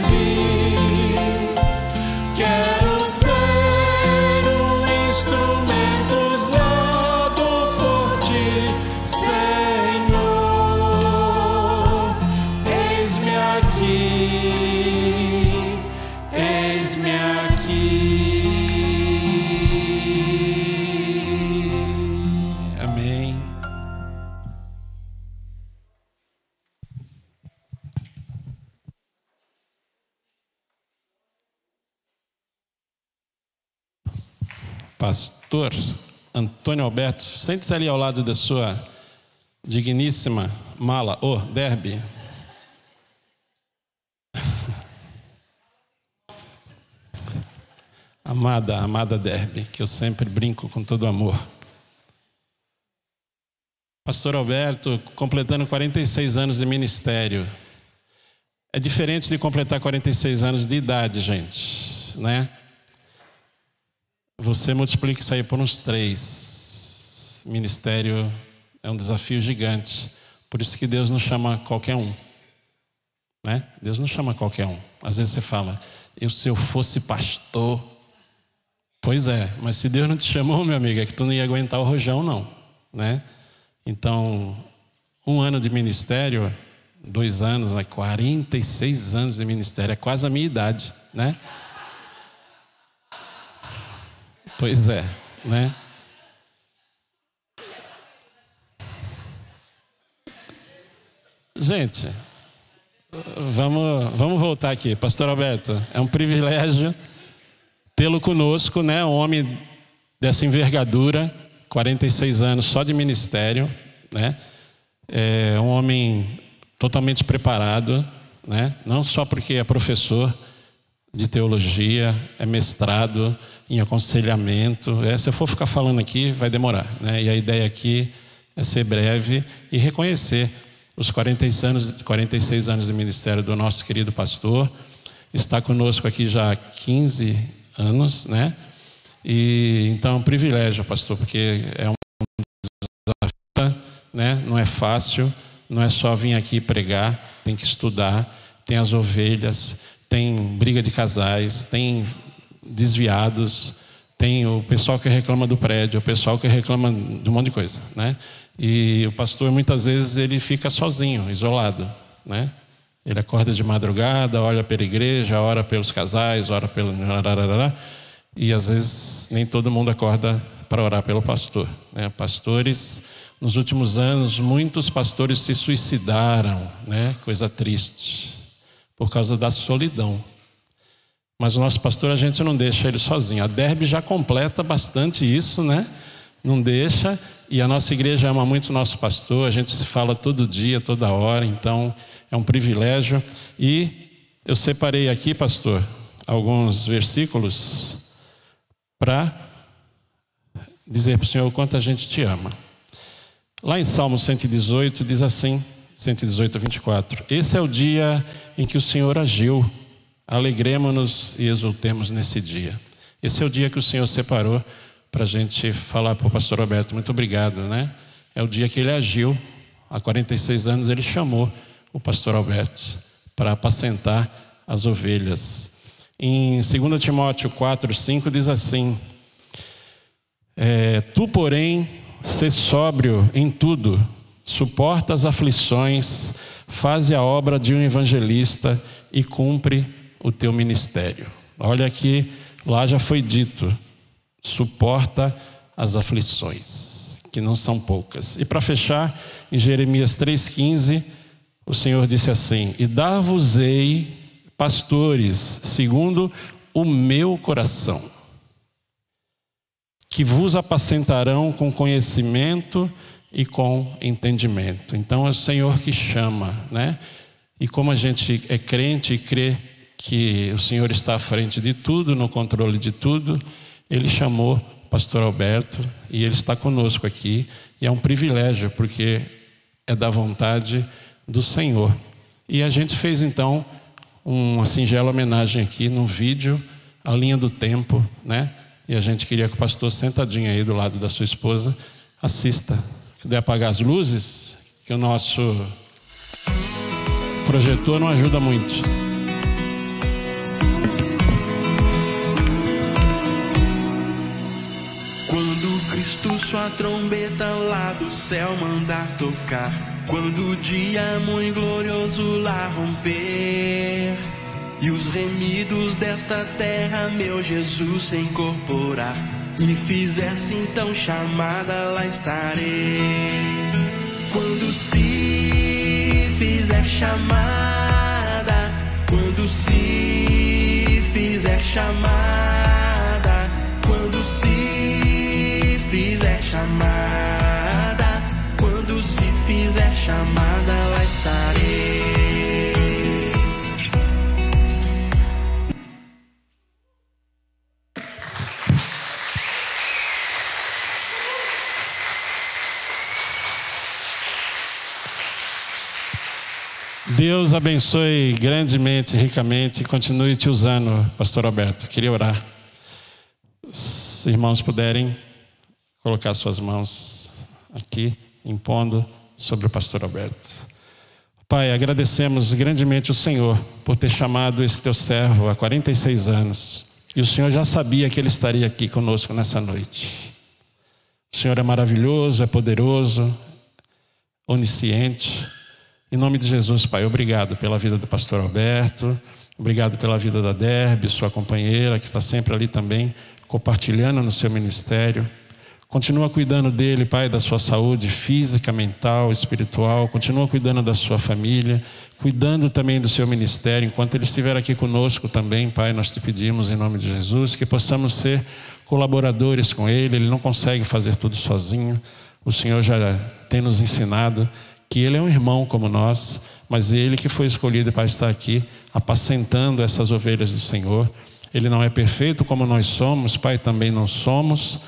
Quero ser um instrumento usado por ti, Senhor. Eis-me aqui, eis-me aqui. Amém. Pastor Antônio Alberto, sente-se ali ao lado da sua digníssima mala, Derby. Amada Derby, que eu sempre brinco com todo amor. Pastor Alberto, completando 46 anos de ministério. É diferente de completar 46 anos de idade, gente, né? Você multiplica isso aí por uns 3. Ministério é um desafio gigante. Por isso que Deus não chama qualquer um, né? Deus não chama qualquer um. Às vezes você fala, se eu fosse pastor. Pois é, mas se Deus não te chamou, meu amigo, é que tu não ia aguentar o rojão, não, né? Então, 1 ano de ministério, 2 anos, 46 anos de ministério, é quase a minha idade, né? Pois é, né? Gente, vamos voltar aqui. Pastor Alberto, é um privilégio tê-lo conosco, né? Um homem dessa envergadura, 46 anos só de ministério, né? É um homem totalmente preparado, né? Não só porque é professor de teologia, é mestrado em aconselhamento. Se eu for ficar falando aqui, vai demorar, né? E a ideia aqui é ser breve e reconhecer os 46 anos de ministério do nosso querido pastor. Está conosco aqui já há 15 anos, né? E então é um privilégio, pastor, porque é um desafio, né? Não é fácil, não é só vir aqui pregar, tem que estudar, tem as ovelhas, tem briga de casais, tem desviados, tem o pessoal que reclama do prédio, o pessoal que reclama de um monte de coisa, né? E o pastor muitas vezes ele fica sozinho, isolado, né? Ele acorda de madrugada, olha pela igreja, ora pelos casais, ora pelo... E às vezes nem todo mundo acorda para orar pelo pastor, né? Pastores, nos últimos anos, muitos pastores se suicidaram, né? Coisa triste, por causa da solidão. Mas o nosso pastor, a gente não deixa ele sozinho. A Derby já completa bastante isso, né? Não deixa. E a nossa igreja ama muito o nosso pastor. A gente se fala todo dia, toda hora. Então, é um privilégio. E eu separei aqui, pastor, alguns versículos para dizer para o Senhor o quanto a gente te ama. Lá em Salmo 118, diz assim, 118 a 24. Esse é o dia em que o Senhor agiu. Alegremos-nos e exultemos nesse dia. Esse é o dia que o Senhor separou para a gente falar para o pastor Alberto, muito obrigado, né? É o dia que ele agiu. Há 46 anos ele chamou o pastor Alberto para apacentar as ovelhas. Em 2 Timóteo 4, 5 diz assim, tu, porém, sê sóbrio em tudo, suporta as aflições, faze a obra de um evangelista e cumpre o teu ministério. Olha aqui, lá já foi dito, suporta as aflições, que não são poucas. E para fechar, em Jeremias 3,15, o Senhor disse assim, e dar-vos-ei pastores, segundo o meu coração, que vos apacentarão com conhecimento e com entendimento. Então é o Senhor que chama, né? E como a gente é crente e crê que o Senhor está à frente de tudo, no controle de tudo, Ele chamou o pastor Alberto e ele está conosco aqui. E é um privilégio, porque é da vontade do Senhor. E a gente fez então uma singela homenagem aqui num vídeo, a linha do tempo, né? E a gente queria que o pastor, sentadinho aí do lado da sua esposa, assista. Se puder apagar as luzes, que o nosso projetor não ajuda muito. Quando Cristo sua trombeta lá do céu mandar tocar, quando o dia muito glorioso lá romper, e os remidos desta terra meu Jesus se incorporar, me fizesse então chamada, lá estarei. Quando se fizer chamada, quando se fizer chamada, quando se fizer chamada, quando se fizer chamada, lá estarei. Deus abençoe grandemente, ricamente e continue te usando, pastor Alberto. Queria orar. Se irmãos puderem colocar suas mãos aqui, impondo sobre o pastor Alberto. Pai, agradecemos grandemente o Senhor por ter chamado esse teu servo há 46 anos. E o Senhor já sabia que ele estaria aqui conosco nessa noite. O Senhor é maravilhoso, é poderoso, onisciente. Em nome de Jesus, Pai, obrigado pela vida do pastor Alberto, obrigado pela vida da Derbe, sua companheira, que está sempre ali também, compartilhando no seu ministério. Continua cuidando dele, Pai, da sua saúde física, mental, espiritual. Continua cuidando da sua família, cuidando também do seu ministério. Enquanto ele estiver aqui conosco também, Pai, nós te pedimos em nome de Jesus que possamos ser colaboradores com ele. Ele não consegue fazer tudo sozinho. O Senhor já tem nos ensinado que ele é um irmão como nós, mas ele que foi escolhido para estar aqui apacentando essas ovelhas do Senhor. Ele não é perfeito como nós somos, Pai, também não somos,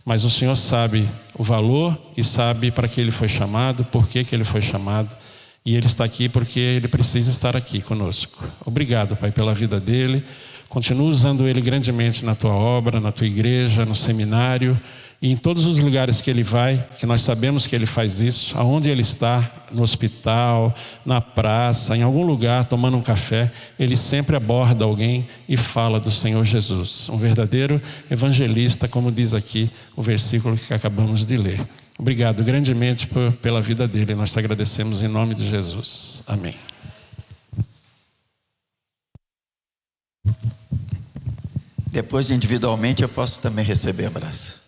mas o Senhor sabe o valor e sabe para que ele foi chamado, por que ele foi chamado, e ele está aqui porque ele precisa estar aqui conosco. Obrigado, Pai, pela vida dele. Continua usando ele grandemente na tua obra, na tua igreja, no seminário e em todos os lugares que ele vai, que nós sabemos que ele faz isso, aonde ele está, no hospital, na praça, em algum lugar, tomando um café, ele sempre aborda alguém e fala do Senhor Jesus. Um verdadeiro evangelista, como diz aqui o versículo que acabamos de ler. Obrigado grandemente pela vida dele, nós te agradecemos em nome de Jesus. Amém. Depois, individualmente, eu posso também receber abraço.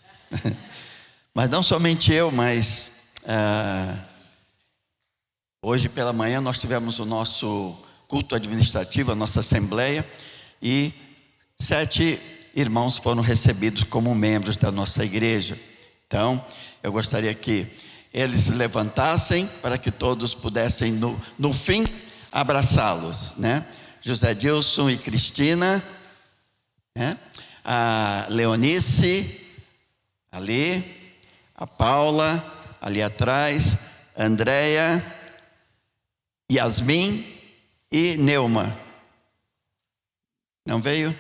Mas não somente eu, mas hoje pela manhã nós tivemos o nosso culto administrativo, a nossa assembleia, e 7 irmãos foram recebidos como membros da nossa igreja. Então, eu gostaria que eles se levantassem para que todos pudessem, no fim, abraçá-los, né? José Dilson e Cristina, né? A Leonice, ali, a Paula, ali atrás, Andréia, Yasmin e Neuma. Não veio?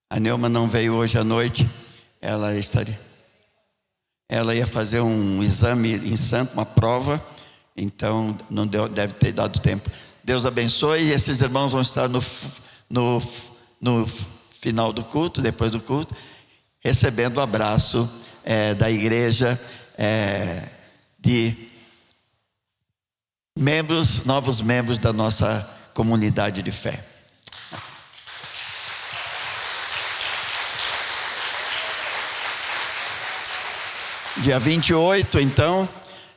A Neuma não veio hoje à noite. Ela ia fazer um exame em Santo, uma prova, então não deve ter dado tempo. Deus abençoe, e esses irmãos vão estar no final do culto, depois do culto, recebendo o abraço da igreja, de novos membros da nossa comunidade de fé. Dia 28, então,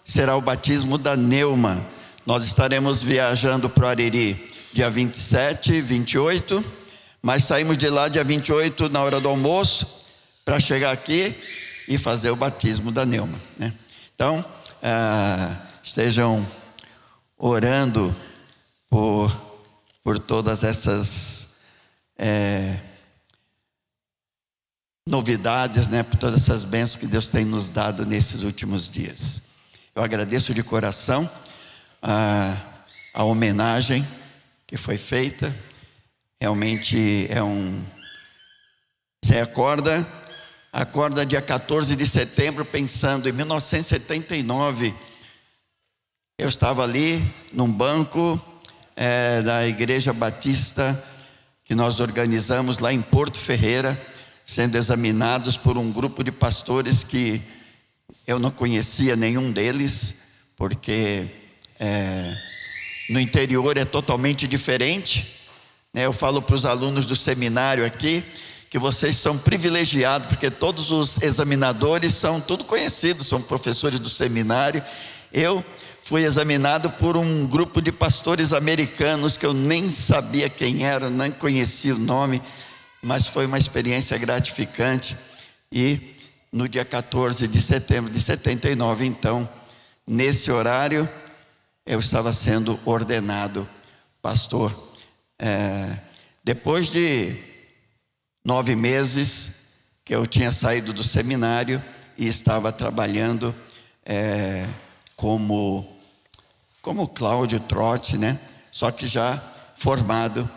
será o batismo da Neuma. Nós estaremos viajando para o Ariri dia 27, 28, Mas saímos de lá dia 28 na hora do almoço para chegar aqui e fazer o batismo da Neuma, né? Então, estejam orando por todas essas novidades, né? Por todas essas bênçãos que Deus tem nos dado nesses últimos dias. Eu agradeço de coração a homenagem que foi feita. Realmente você acorda dia 14 de setembro pensando em 1979. Eu estava ali num banco da Igreja Batista que nós organizamos lá em Porto Ferreira, sendo examinados por um grupo de pastores que eu não conhecia nenhum deles, porque no interior é totalmente diferente, né? Eu falo para os alunos do seminário aqui que vocês são privilegiados, porque todos os examinadores são tudo conhecidos, são professores do seminário. Eu fui examinado por um grupo de pastores americanos que eu nem sabia quem era, nem conhecia o nome, mas foi uma experiência gratificante. E no dia 14 de setembro de 79, então, nesse horário, eu estava sendo ordenado pastor. Depois de 9 meses que eu tinha saído do seminário e estava trabalhando como Cláudio Trotti, né? Só que já formado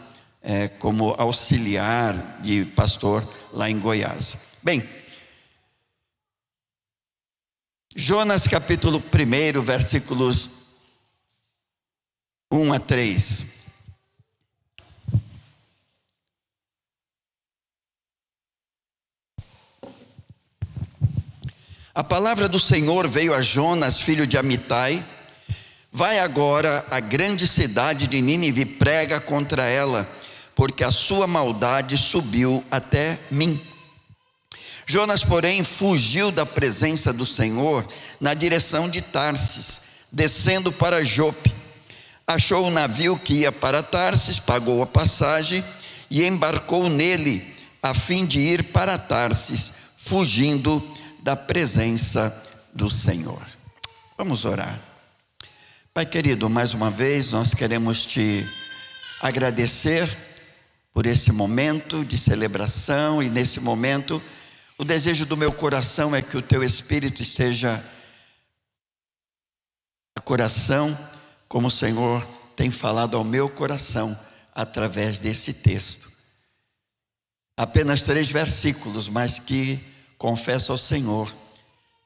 como auxiliar de pastor lá em Goiás. Bem, Jonas capítulo 1, versículos 1 a 3. A palavra do Senhor veio a Jonas, filho de Amitai: vai agora à grande cidade de Nínive e prega contra ela, porque a sua maldade subiu até mim. Jonas, porém, fugiu da presença do Senhor na direção de Tarsis, descendo para Jope. Achou um navio que ia para Tarsis, pagou a passagem e embarcou nele, a fim de ir para Tarsis, fugindo da presença do Senhor. Vamos orar. Pai querido, mais uma vez nós queremos te agradecer por esse momento de celebração, e nesse momento o desejo do meu coração é que o teu Espírito esteja no coração, como o Senhor tem falado ao meu coração através desse texto. Apenas 3 versículos, mas que, confesso ao Senhor,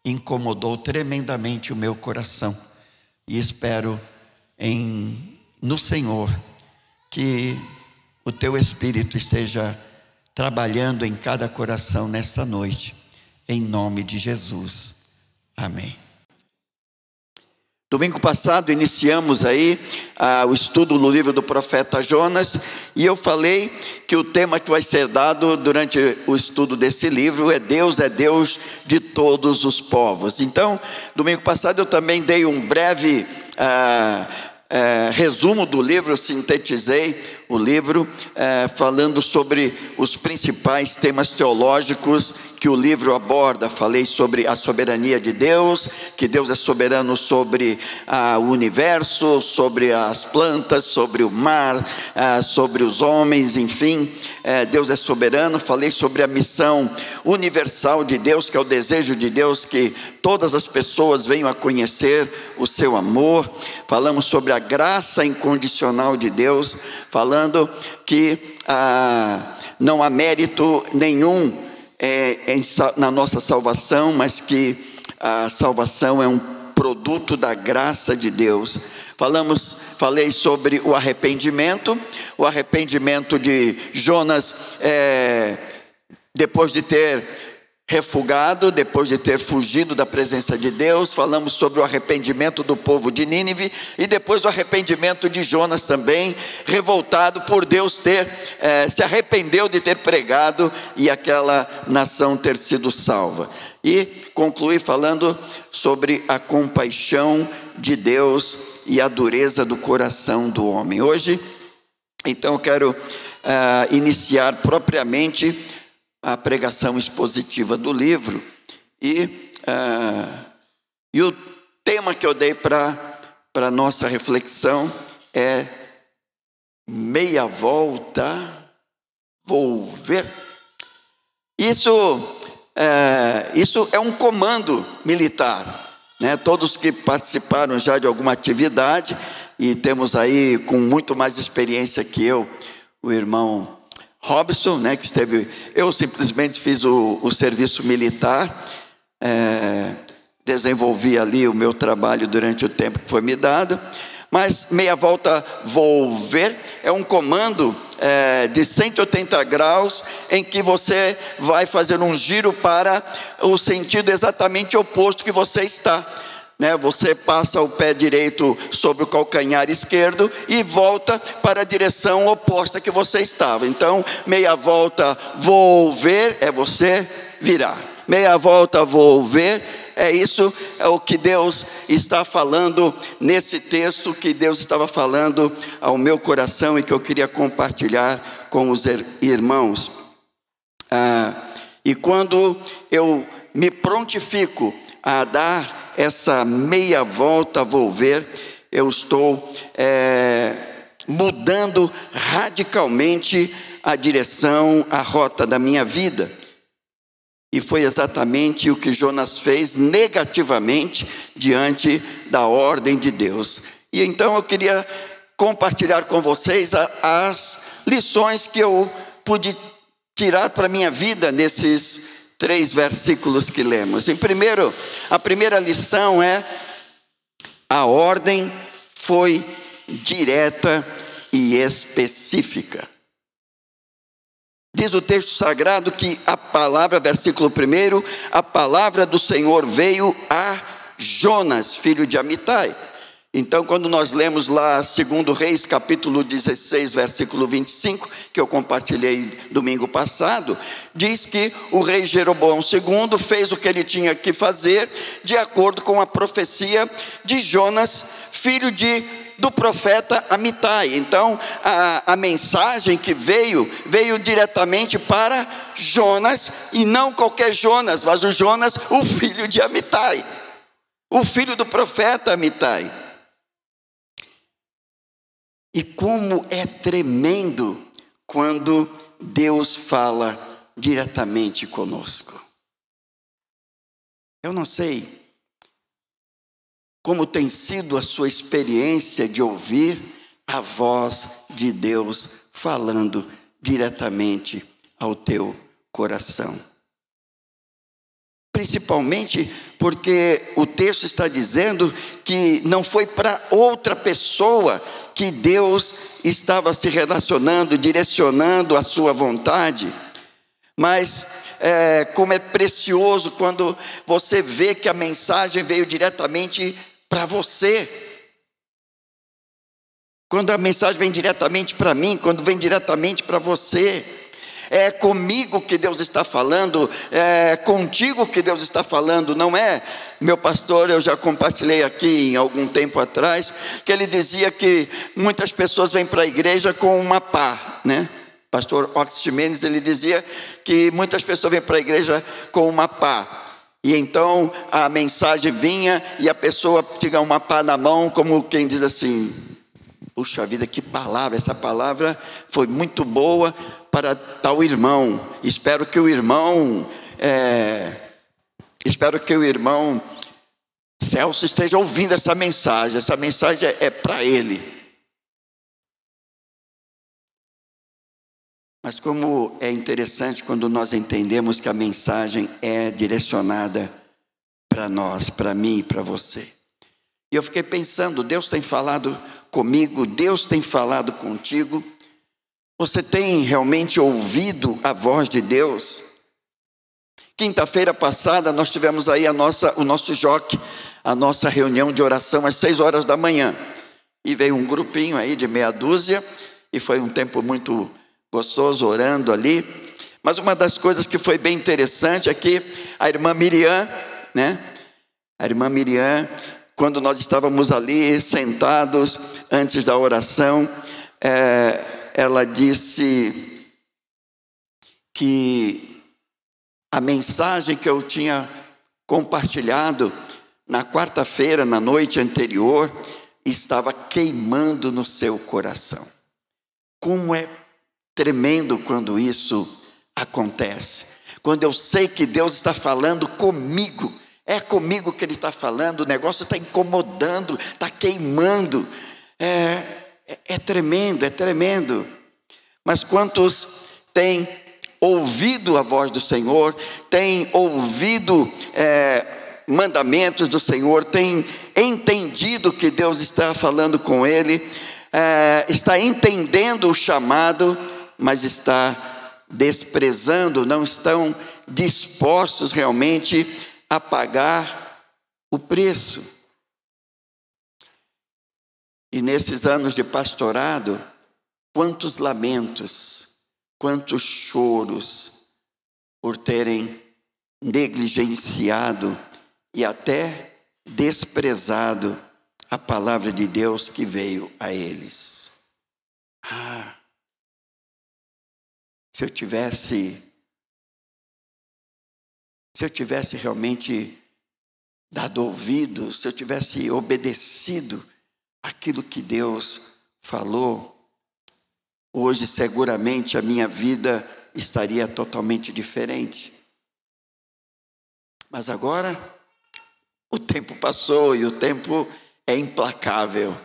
incomodou tremendamente o meu coração. E espero no Senhor que o teu Espírito esteja trabalhando em cada coração nesta noite, em nome de Jesus. Amém. Domingo passado iniciamos aí o estudo no livro do profeta Jonas, e eu falei que o tema que vai ser dado durante o estudo desse livro é Deus de todos os povos. Então, domingo passado eu também dei um breve resumo do livro, eu sintetizei o livro falando sobre os principais temas teológicos que o livro aborda. Falei sobre a soberania de Deus, que Deus é soberano sobre o universo, sobre as plantas, sobre o mar, sobre os homens, enfim, Deus é soberano. Falei sobre a missão universal de Deus, que é o desejo de Deus que todas as pessoas venham a conhecer o seu amor. Falamos sobre a graça incondicional de Deus, falando que não há mérito nenhum na nossa salvação, mas que a salvação é um produto da graça de Deus. Falei sobre o arrependimento de Jonas, depois de ter refugado, depois de ter fugido da presença de Deus. Falamos sobre o arrependimento do povo de Nínive, e depois o arrependimento de Jonas também, revoltado por Deus se arrependeu de ter pregado e aquela nação ter sido salva. E concluí falando sobre a compaixão de Deus e a dureza do coração do homem. Hoje, então, eu quero iniciar propriamente a pregação expositiva do livro. E o tema que eu dei para a nossa reflexão é meia volta, volver. Isso é um comando militar, né? Todos que participaram já de alguma atividade, e temos aí com muito mais experiência que eu, o irmão Robson, né, que esteve. Eu simplesmente fiz o serviço militar, desenvolvi ali o meu trabalho durante o tempo que foi me dado. Mas meia volta volver é um comando de 180 graus, em que você vai fazer um giro para o sentido exatamente oposto que você está, né? Você passa o pé direito sobre o calcanhar esquerdo e volta para a direção oposta que você estava. Então, meia volta volver é você virar. Meia volta volver isso é o que Deus está falando nesse texto, que Deus estava falando ao meu coração e que eu queria compartilhar com os irmãos. E quando eu me prontifico a dar essa meia volta a volver, eu estou mudando radicalmente a direção, a rota da minha vida. E foi exatamente o que Jonas fez negativamente diante da ordem de Deus. E então eu queria compartilhar com vocês as lições que eu pude tirar para a minha vida nesses 3 versículos que lemos. A primeira lição é: a ordem foi direta e específica. Diz o texto sagrado que a palavra, versículo 1, a palavra do Senhor veio a Jonas, filho de Amitai. Então, quando nós lemos lá 2 Reis, capítulo 16, versículo 25, que eu compartilhei domingo passado, diz que o rei Jeroboão II fez o que ele tinha que fazer, de acordo com a profecia de Jonas, filho do profeta Amitai. Então, a mensagem que veio diretamente para Jonas, e não qualquer Jonas, mas o Jonas, o filho de Amitai, o filho do profeta Amitai. E como é tremendo quando Deus fala diretamente conosco. Eu não sei como tem sido a sua experiência de ouvir a voz de Deus falando diretamente ao teu coração. Principalmente porque o texto está dizendo que não foi para outra pessoa que Deus estava se relacionando, direcionando a sua vontade, mas como é precioso quando você vê que a mensagem veio diretamente para você. Quando a mensagem vem diretamente para mim, quando vem diretamente para você. É comigo que Deus está falando, é contigo que Deus está falando, não é? Meu pastor, eu já compartilhei aqui em algum tempo atrás, que ele dizia que muitas pessoas vêm para a igreja com uma pá, né? Pastor Ox Ximenes, ele dizia que muitas pessoas vêm para a igreja com uma pá. E então a mensagem vinha e a pessoa tinha uma pá na mão, como quem diz assim: puxa vida, que palavra, essa palavra foi muito boa para tal irmão. Espero que o irmão Celso esteja ouvindo essa mensagem é para ele. Mas como é interessante quando nós entendemos que a mensagem é direcionada para nós, para mim e para você. E eu fiquei pensando, Deus tem falado comigo, Deus tem falado contigo. Você tem realmente ouvido a voz de Deus? Quinta-feira passada nós tivemos aí o nosso joque, a nossa reunião de oração às 6 horas da manhã. E veio um grupinho aí de meia dúzia, e foi um tempo muito gostoso orando ali. Mas uma das coisas que foi bem interessante é que a irmã Miriam, né? A irmã Miriam, quando nós estávamos ali sentados antes da oração, ela disse que a mensagem que eu tinha compartilhado na quarta-feira, na noite anterior, estava queimando no seu coração. Como é tremendo quando isso acontece. Quando eu sei que Deus está falando comigo, é comigo que Ele está falando, o negócio está incomodando, está queimando. É tremendo, é tremendo. Mas quantos têm ouvido a voz do Senhor, têm ouvido mandamentos do Senhor, têm entendido que Deus está falando com ele, está entendendo o chamado, mas está desprezando, não estão dispostos realmente a pagar o preço. E nesses anos de pastorado, quantos lamentos, quantos choros por terem negligenciado e até desprezado a palavra de Deus que veio a eles. Se eu tivesse realmente dado ouvido, se eu tivesse obedecido aquilo que Deus falou, hoje seguramente a minha vida estaria totalmente diferente. Mas agora o tempo passou e o tempo é implacável.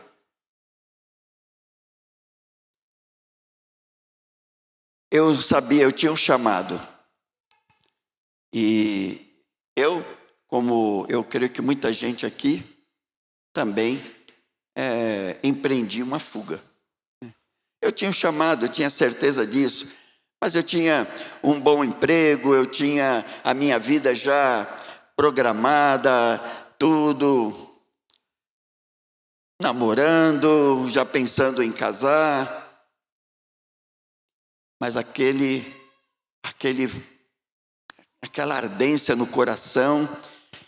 Eu sabia, eu tinha um chamado. E como eu creio que muita gente aqui também empreendi uma fuga. Eu tinha um chamado, eu tinha certeza disso, mas eu tinha um bom emprego, eu tinha a minha vida já programada, tudo, namorando, já pensando em casar, mas aquela ardência no coração.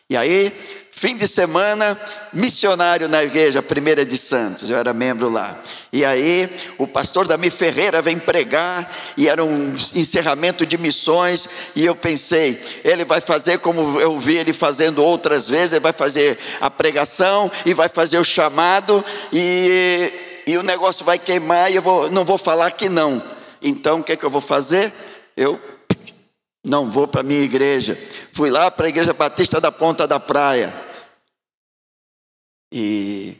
E aí, fim de semana, missionário na igreja 1ª de Santos, eu era membro lá. E aí, o pastor Dami Ferreira vem pregar, e era um encerramento de missões, e eu pensei, ele vai fazer como eu vi ele fazendo outras vezes, ele vai fazer a pregação, e vai fazer o chamado, e o negócio vai queimar, e eu não vou falar que não. Então, o que eu vou fazer? Eu não vou para a minha igreja. Fui lá para a Igreja Batista da Ponta da Praia. E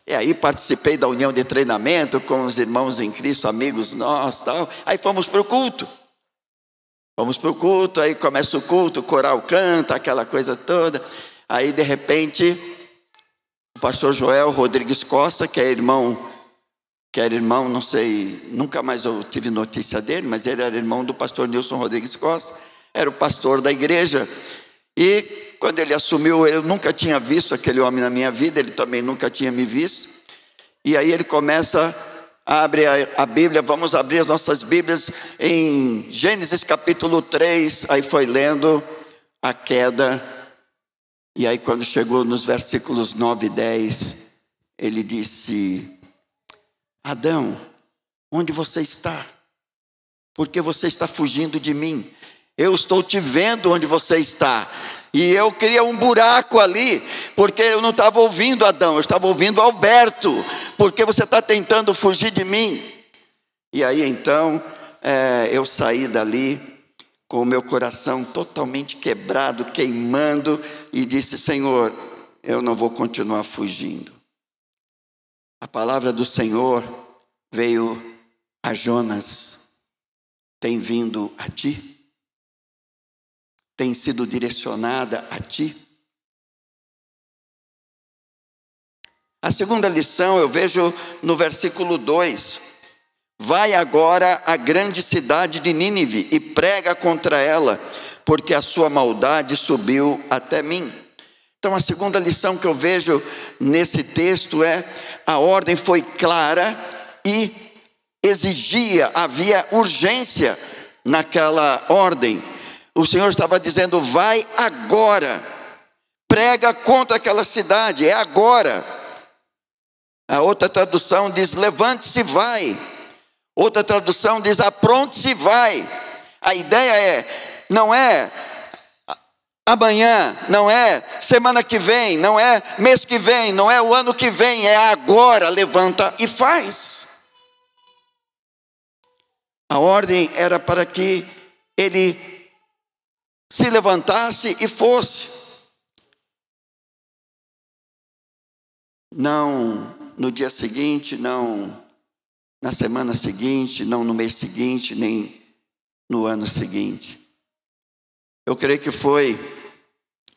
aí participei da união de treinamento com os irmãos em Cristo, amigos nossos, tal. Aí fomos para o culto. Aí começa o culto, o coral canta, aquela coisa toda. Aí, de repente, o pastor Joel Rodrigues Costa, que era irmão, não sei, nunca mais eu tive notícia dele, mas ele era irmão do pastor Nilson Rodrigues Costa, era o pastor da igreja. E quando ele assumiu, eu nunca tinha visto aquele homem na minha vida, ele também nunca tinha me visto. E aí ele começa a abrir a Bíblia, vamos abrir as nossas Bíblias em Gênesis capítulo 3, aí foi lendo a queda. E aí quando chegou nos versículos 9 e 10, ele disse: Adão, onde você está? Porque você está fugindo de mim. Eu estou te vendo onde você está. E eu queria um buraco ali, porque eu não estava ouvindo Adão, eu estava ouvindo Alberto. Porque você está tentando fugir de mim. E aí então, eu saí dali com o meu coração totalmente quebrado, queimando, e disse: Senhor, eu não vou continuar fugindo. A palavra do Senhor veio a Jonas, tem vindo a ti? Tem sido direcionada a ti? A segunda lição eu vejo no versículo 2. Vai agora à grande cidade de Nínive e prega contra ela, porque a sua maldade subiu até mim. Então a segunda lição que eu vejo nesse texto a ordem foi clara e havia urgência naquela ordem. O Senhor estava dizendo: vai agora, prega contra aquela cidade, é agora. A outra tradução diz: levante-se e vai. Outra tradução diz: apronte-se e vai. A ideia não é amanhã, não é semana que vem, não é mês que vem, não é o ano que vem, é agora. Levanta e faz. A ordem era para que ele se levantasse e fosse. Não no dia seguinte, não na semana seguinte, não no mês seguinte, nem no ano seguinte. Eu creio que foi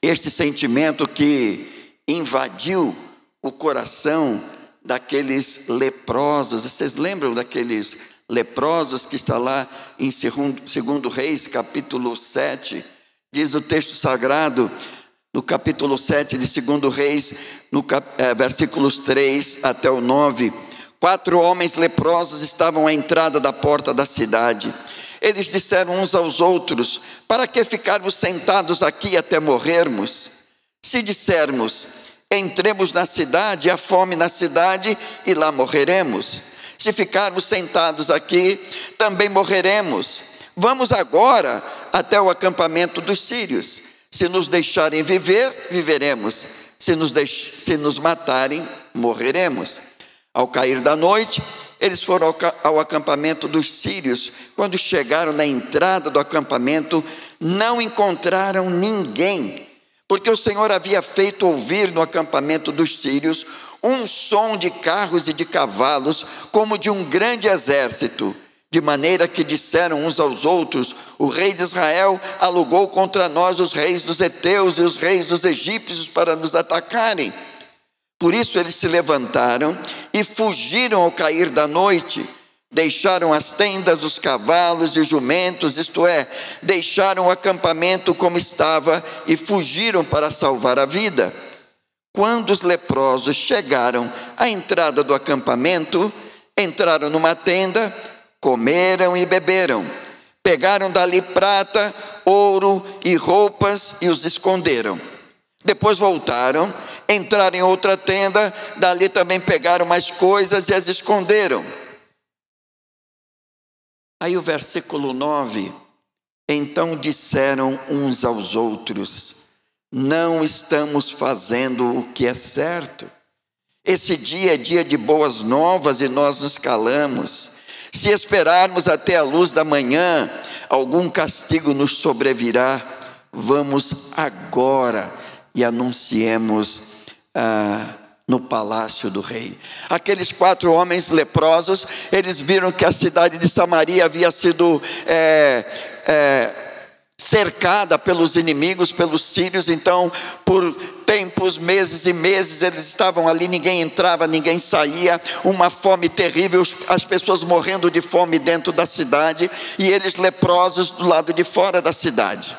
este sentimento que invadiu o coração daqueles leprosos. Vocês lembram daqueles leprosos que está lá em 2 Reis, capítulo 7? Diz o texto sagrado, no capítulo 7 de 2 Reis, versículos 3 até o 9. 4 homens leprosos estavam à entrada da porta da cidade. Eles disseram uns aos outros: para que ficarmos sentados aqui até morrermos? Se dissermos: entremos na cidade, há fome na cidade e lá morreremos. Se ficarmos sentados aqui, também morreremos. Vamos agora até o acampamento dos sírios. Se nos deixarem viver, viveremos. Se nos matarem, morreremos. Ao cair da noite, eles foram ao acampamento dos sírios. Quando chegaram na entrada do acampamento, não encontraram ninguém, porque o Senhor havia feito ouvir no acampamento dos sírios um som de carros e de cavalos, como de um grande exército, de maneira que disseram uns aos outros: o rei de Israel alugou contra nós os reis dos heteus e os reis dos egípcios para nos atacarem. Por isso eles se levantaram e fugiram ao cair da noite. Deixaram as tendas, os cavalos e os jumentos, isto é, deixaram o acampamento como estava e fugiram para salvar a vida. Quando os leprosos chegaram à entrada do acampamento, entraram numa tenda, comeram e beberam. Pegaram dali prata, ouro e roupas e os esconderam. Depois voltaram, entraram em outra tenda, dali também pegaram mais coisas e as esconderam. Aí o versículo 9: então disseram uns aos outros: não estamos fazendo o que é certo. Esse dia é dia de boas novas e nós nos calamos. Se esperarmos até a luz da manhã, algum castigo nos sobrevirá. Vamos agora e anunciemos no palácio do rei. Aqueles 4 homens leprosos, eles viram que a cidade de Samaria havia sido cercada pelos inimigos, pelos sírios. Então, por tempos, meses e meses, eles estavam ali, ninguém entrava, ninguém saía, uma fome terrível, as pessoas morrendo de fome dentro da cidade, e eles leprosos do lado de fora da cidade.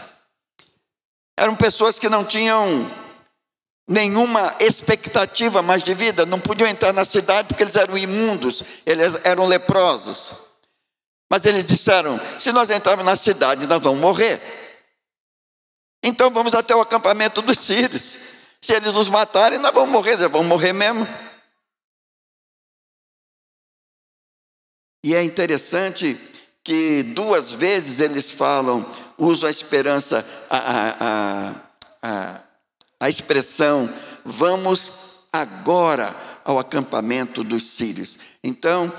Eram pessoas que não tinham nenhuma expectativa mais de vida, não podiam entrar na cidade porque eles eram imundos, eles eram leprosos. Mas eles disseram: se nós entrarmos na cidade, nós vamos morrer. Então vamos até o acampamento dos sírios. Se eles nos matarem, nós vamos morrer, nós vamos morrer mesmo. E é interessante que 2 vezes eles falam, usam a esperança, a expressão: vamos agora ao acampamento dos sírios. Então,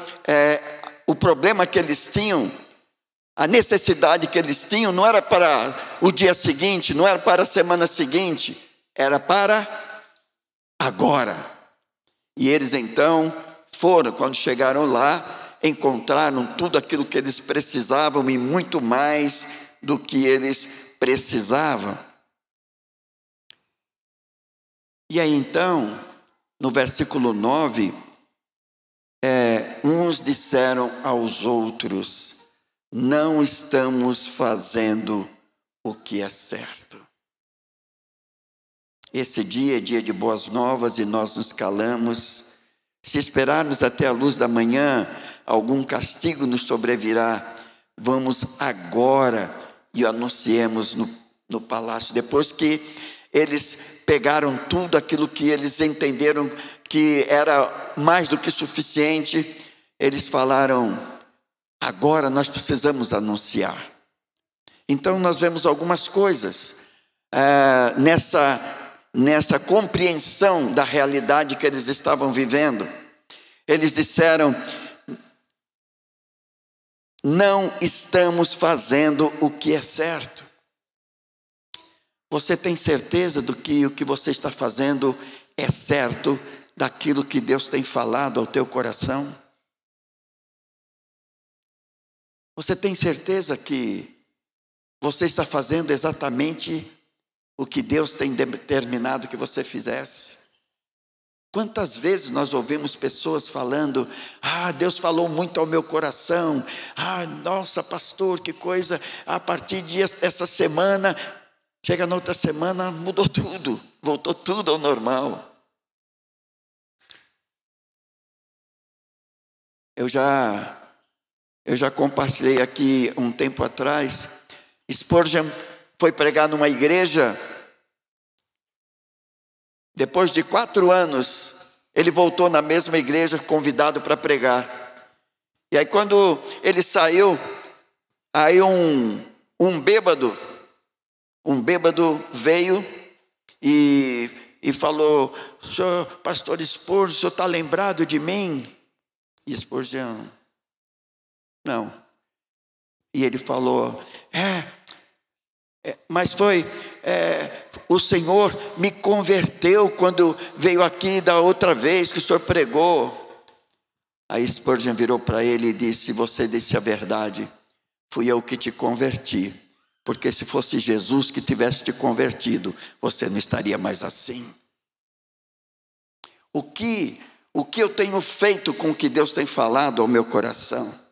o problema que eles tinham, a necessidade que eles tinham, não era para o dia seguinte, não era para a semana seguinte, era para agora. E eles então foram, quando chegaram lá, encontraram tudo aquilo que eles precisavam e muito mais do que eles precisavam. E aí então, no versículo 9, uns disseram aos outros: não estamos fazendo o que é certo. Esse dia é dia de boas novas e nós nos calamos. Se esperarmos até a luz da manhã, algum castigo nos sobrevirá. Vamos agora e anunciemos no palácio. Depois que eles pegaram tudo aquilo que eles entenderam que era mais do que suficiente, eles falaram: agora nós precisamos anunciar. Então nós vemos algumas coisas nessa compreensão da realidade que eles estavam vivendo. Eles disseram: não estamos fazendo o que é certo. Você tem certeza do que o que você está fazendo é certo, daquilo que Deus tem falado ao teu coração? Você tem certeza que você está fazendo exatamente o que Deus tem determinado que você fizesse? Quantas vezes nós ouvimos pessoas falando: Deus falou muito ao meu coração. Nossa, pastor, que coisa. A partir dessa semana, chega na outra semana, mudou tudo. Voltou tudo ao normal. Eu já compartilhei aqui um tempo atrás. Spurgeon foi pregar numa igreja. Depois de 4 anos, ele voltou na mesma igreja, convidado para pregar. E aí quando ele saiu, aí um bêbado veio e falou: senhor pastor Spurgeon, o senhor está lembrado de mim? E Spurgeon: não. E ele falou: mas o Senhor me converteu quando veio aqui da outra vez que o senhor pregou. Aí Spurgeon virou para ele e disse: se você disse a verdade, fui eu que te converti, porque se fosse Jesus que tivesse te convertido, você não estaria mais assim. O que eu tenho feito com o que Deus tem falado ao meu coração?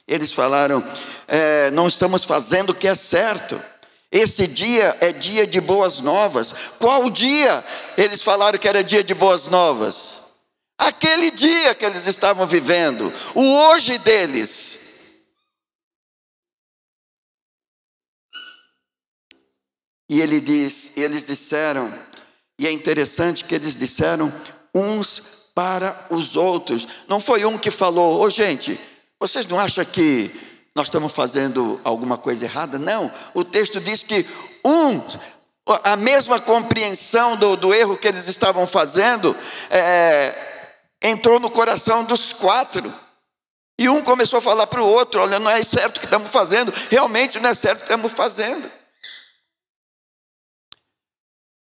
Eles falaram: não estamos fazendo o que é certo. Esse dia é dia de boas novas. Qual dia eles falaram que era dia de boas novas? Aquele dia que eles estavam vivendo, o hoje deles. E eles disseram, e é interessante que eles disseram uns para os outros. Não foi um que falou: gente, vocês não acham que nós estamos fazendo alguma coisa errada? Não, o texto diz que a mesma compreensão do erro que eles estavam fazendo, entrou no coração dos 4. E um começou a falar para o outro: olha, não é certo o que estamos fazendo, realmente não é certo o que estamos fazendo.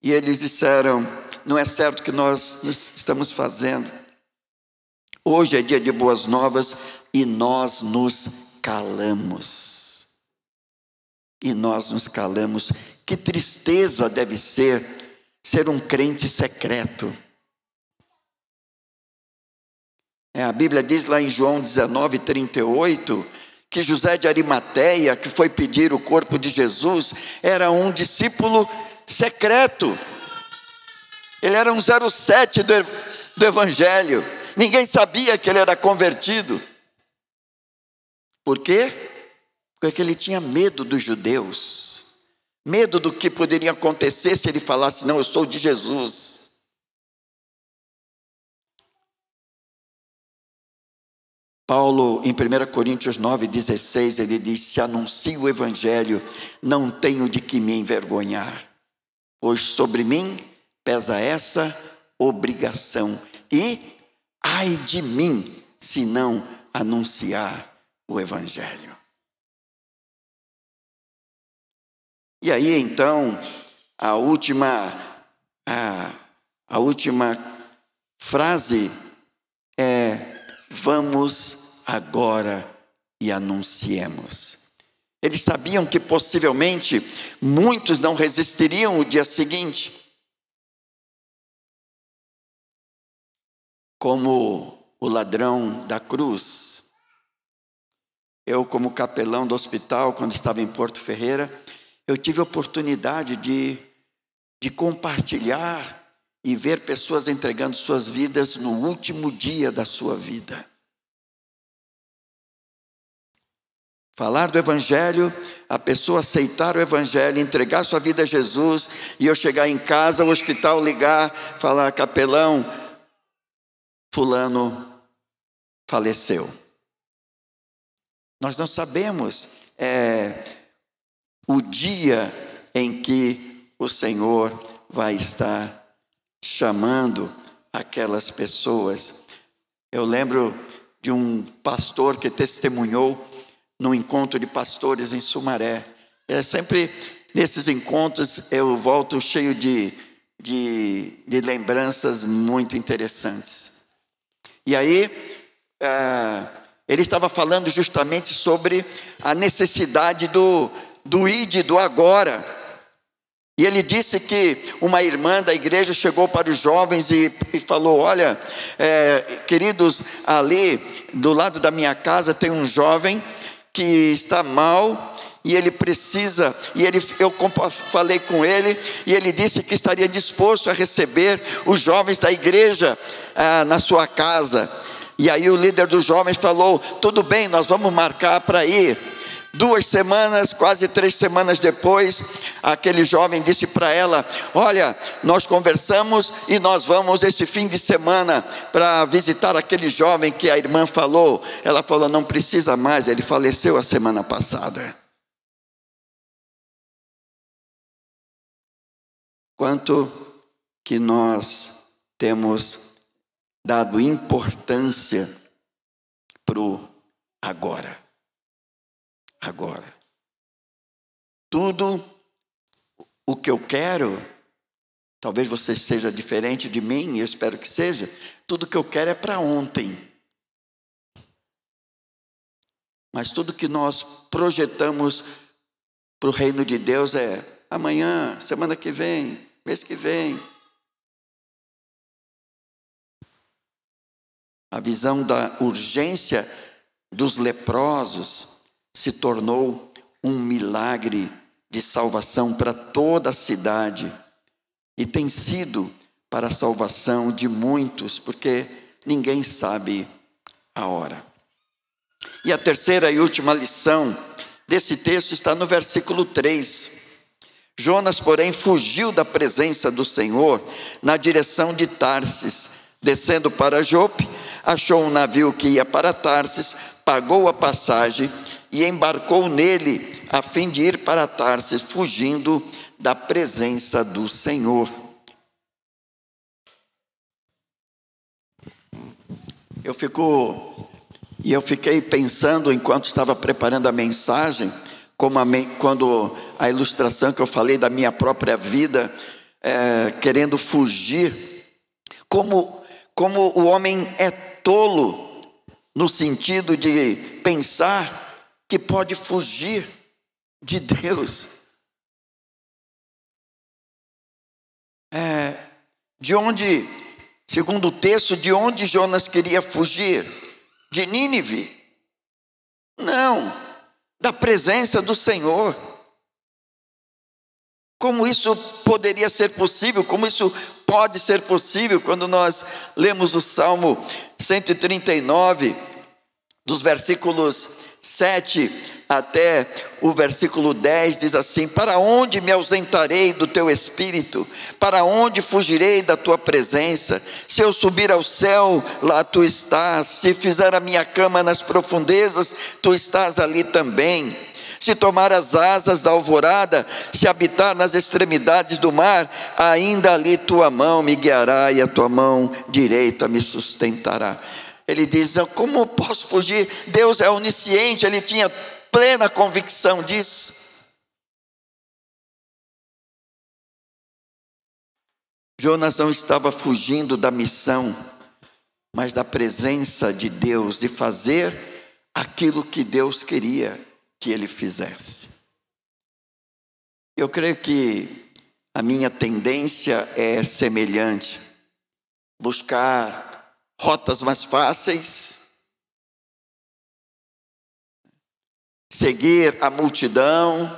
E eles disseram: não é certo o que nós estamos fazendo. Hoje é dia de boas novas e nós nos calamos. E nós nos calamos. Que tristeza deve ser um crente secreto. A Bíblia diz lá em João 19:38, que José de Arimateia, que foi pedir o corpo de Jesus, era um discípulo secreto. Ele era um 07 do Evangelho. Ninguém sabia que ele era convertido. Por quê? Porque ele tinha medo dos judeus. Medo do que poderia acontecer se ele falasse: não, eu sou de Jesus. Paulo, em 1 Coríntios 9:16, ele diz: se anuncio o Evangelho, não tenho de que me envergonhar, pois sobre mim pesa essa obrigação. E ai de mim, se não anunciar o Evangelho. E aí então, a última frase é: vamos agora e anunciemos. Eles sabiam que possivelmente muitos não resistiriam o dia seguinte. Como o ladrão da cruz. Eu, como capelão do hospital, quando estava em Porto Ferreira, eu tive a oportunidade de compartilhar e ver pessoas entregando suas vidas no último dia da sua vida. Falar do Evangelho, a pessoa aceitar o Evangelho, entregar sua vida a Jesus, e eu chegar em casa, o hospital ligar, falar: capelão, fulano faleceu. Nós não sabemos o dia em que o Senhor vai estar chamando aquelas pessoas. Eu lembro de um pastor que testemunhou num encontro de pastores em Sumaré. Sempre nesses encontros eu volto cheio de lembranças muito interessantes. E aí ele estava falando justamente sobre a necessidade do id, do agora. E ele disse que uma irmã da igreja chegou para os jovens e falou: olha, queridos, ali do lado da minha casa tem um jovem que está mal e ele precisa, eu falei com ele e ele disse que estaria disposto a receber os jovens da igreja na sua casa. E aí o líder dos jovens falou: tudo bem, nós vamos marcar para ir. 2 semanas, quase 3 semanas depois, aquele jovem disse para ela: olha, nós conversamos e nós vamos esse fim de semana para visitar aquele jovem que a irmã falou. Ela falou: não precisa mais, ele faleceu a semana passada. Quanto que nós temos dado importância para o agora. Agora. Tudo o que eu quero, talvez você seja diferente de mim, eu espero que seja, tudo que eu quero é para ontem. Mas tudo que nós projetamos para o reino de Deus é amanhã, semana que vem, mês que vem. A visão da urgência dos leprosos se tornou um milagre de salvação para toda a cidade. E tem sido para a salvação de muitos, porque ninguém sabe a hora. E a terceira e última lição desse texto está no versículo 3. Jonas, porém, fugiu da presença do Senhor na direção de Tarsis. Descendo para Jope, achou um navio que ia para Tarsis, pagou a passagem e embarcou nele a fim de ir para Tarsis, fugindo da presença do Senhor. Eu fiquei pensando enquanto estava preparando a mensagem, quando a ilustração que eu falei da minha própria vida, querendo fugir, como o homem é tolo no sentido de pensar que pode fugir de Deus. De onde, segundo o texto, de onde Jonas queria fugir? De Nínive? Não, da presença do Senhor. Como isso poderia ser possível? Como isso pode ser possível quando nós lemos o Salmo 139, dos versículos 7 até o versículo 10, diz assim: para onde me ausentarei do teu espírito? Para onde fugirei da tua presença? Se eu subir ao céu, lá tu estás. Se fizer a minha cama nas profundezas, tu estás ali também. Se tomar as asas da alvorada, se habitar nas extremidades do mar, ainda ali tua mão me guiará e a tua mão direita me sustentará. Ele diz: como posso fugir? Deus é onisciente, ele tinha plena convicção disso. Jonas não estava fugindo da missão, mas da presença de Deus, de fazer aquilo que Deus queria que ele fizesse. Eu creio que a minha tendência é semelhante, buscar rotas mais fáceis, seguir a multidão,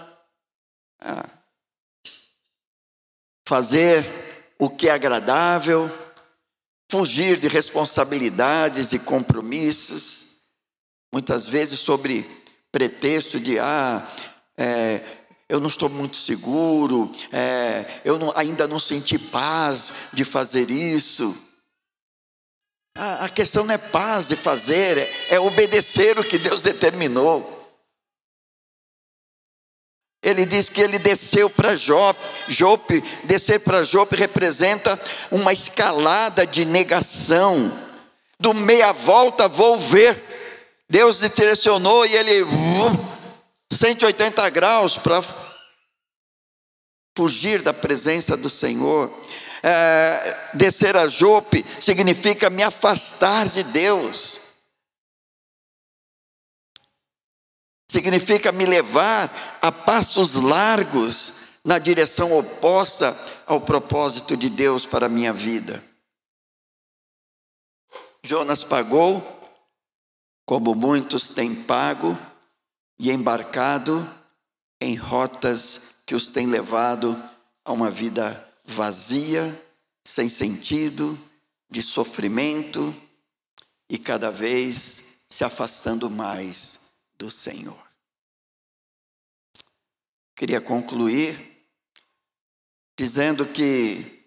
fazer o que é agradável, fugir de responsabilidades e compromissos, muitas vezes sobre pretexto de eu não estou muito seguro, ainda não senti paz de fazer isso. A questão não é paz de fazer, é obedecer o que Deus determinou. Ele diz que ele desceu para Jope. Descer para Jope representa uma escalada de negação. Do meia volta vou ver. Deus lhe direcionou e ele 180 graus para fugir da presença do Senhor. Descer a Jope significa me afastar de Deus. Significa me levar a passos largos na direção oposta ao propósito de Deus para a minha vida. Jonas pagou, como muitos têm pago e embarcado em rotas que os têm levado a uma vida vazia, sem sentido, de sofrimento e cada vez se afastando mais do Senhor. Queria concluir dizendo que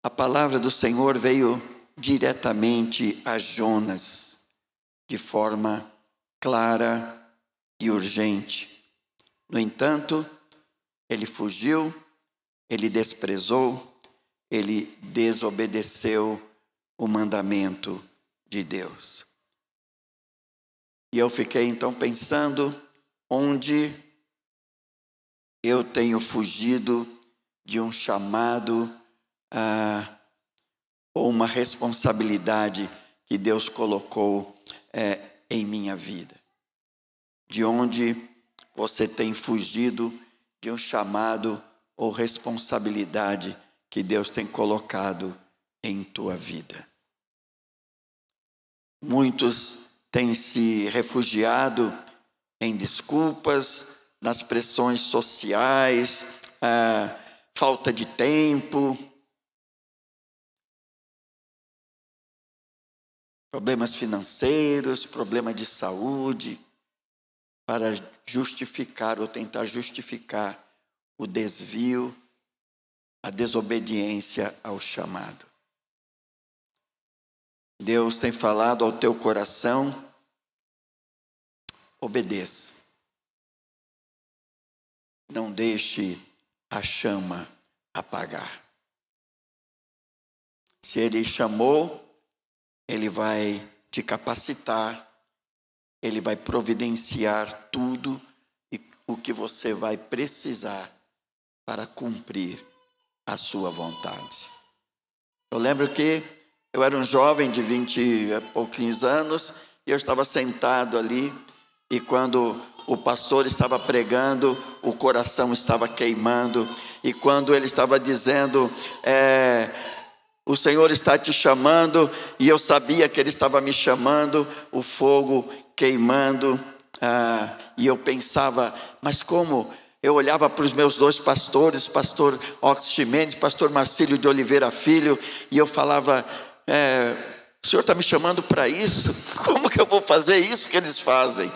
a palavra do Senhor veio diretamente a Jonas de forma clara e urgente. No entanto, ele fugiu, ele desprezou, ele desobedeceu o mandamento de Deus. E eu fiquei então pensando onde eu tenho fugido de um chamado ou uma responsabilidade que Deus colocou em minha vida. De onde você tem fugido de um chamado ou responsabilidade que Deus tem colocado em tua vida. Muitos têm se refugiado em desculpas, nas pressões sociais, falta de tempo, problemas financeiros, problema de saúde, para justificar ou tentar justificar o desvio, a desobediência ao chamado. Deus tem falado ao teu coração, obedeça. Não deixe a chama apagar. Se Ele chamou, Ele vai te capacitar, Ele vai providenciar tudo o que você vai precisar para cumprir a sua vontade. Eu lembro que eu era um jovem de 20 e pouquinhos anos, e eu estava sentado ali, e quando o pastor estava pregando, o coração estava queimando, e quando ele estava dizendo, o Senhor está te chamando, e eu sabia que Ele estava me chamando, o fogo queimando, e eu pensava, mas como? Eu olhava para os meus dois pastores, pastor Ox Ximenes, pastor Marcílio de Oliveira Filho, e eu falava, o Senhor está me chamando para isso? Como que eu vou fazer isso que eles fazem?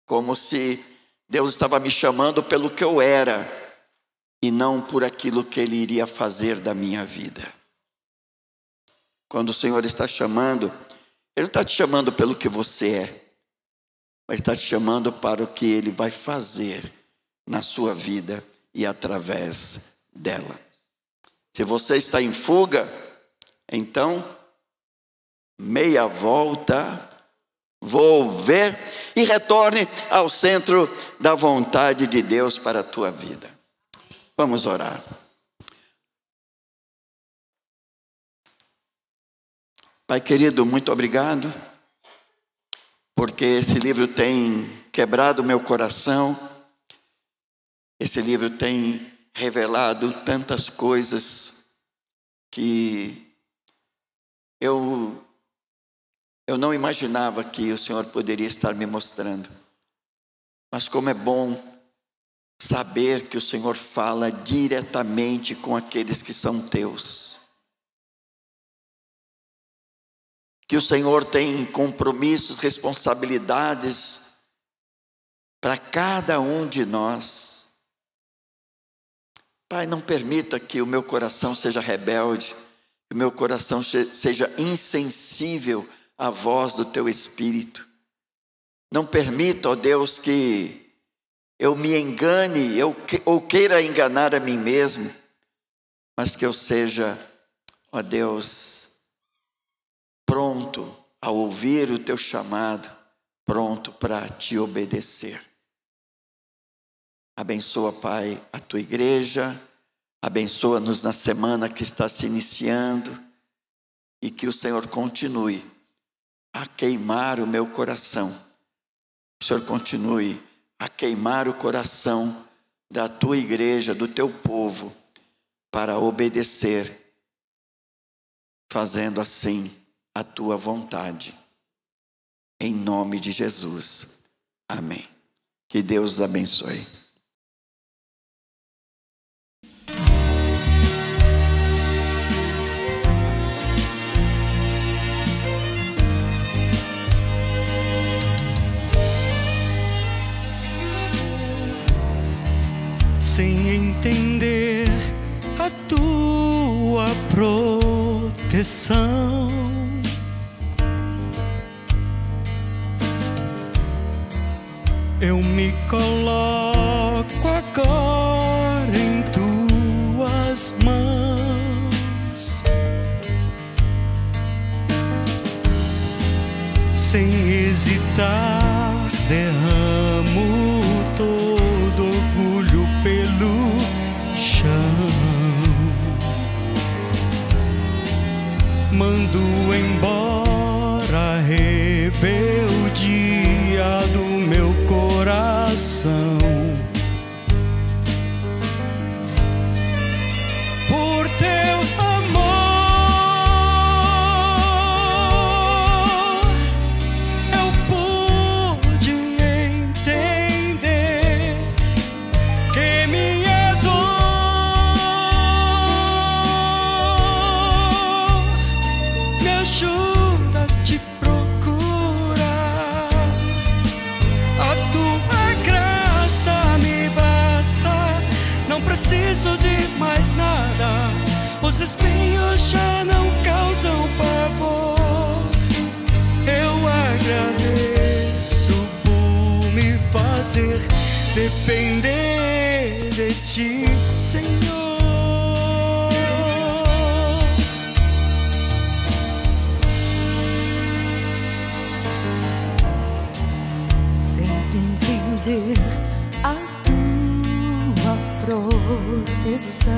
Como se Deus estava me chamando pelo que eu era, e não por aquilo que Ele iria fazer da minha vida. Quando o Senhor está chamando, Ele não está te chamando pelo que você é, mas Ele está te chamando para o que Ele vai fazer na sua vida e através dela. Se você está em fuga, então, meia volta, vou ver e retorne ao centro da vontade de Deus para a tua vida. Vamos orar. Pai querido, muito obrigado, porque esse livro tem quebrado o meu coração, esse livro tem revelado tantas coisas que eu não imaginava que o Senhor poderia estar me mostrando. Mas como é bom saber que o Senhor fala diretamente com aqueles que são teus. Que o Senhor tem compromissos, responsabilidades para cada um de nós. Pai, não permita que o meu coração seja rebelde, que o meu coração seja insensível à voz do Teu Espírito. Não permita, ó Deus, que eu me engane ou queira enganar a mim mesmo, mas que eu seja, ó Deus, pronto a ouvir o Teu chamado, pronto para Te obedecer. Abençoa, Pai, a Tua igreja, abençoa-nos na semana que está se iniciando e que o Senhor continue a queimar o meu coração. Que o Senhor continue a queimar o coração da Tua igreja, do Teu povo, para obedecer, fazendo assim a Tua vontade. Em nome de Jesus. Amém. Que Deus os abençoe. Sem entender a tua proteção, eu me coloco agora em tuas mãos. Sem hesitar, derramo todo orgulho pelo chão. Mando embora a rebeldia do meu coração. Por Teu amor, eu pude entender que minha dor me ajuda a Te procurar. A Tua graça me basta, não preciso de mais nada. Os espinhos já não causam pavor. Eu agradeço por me fazer depender de Ti, Senhor. Sem entender a Tua proteção,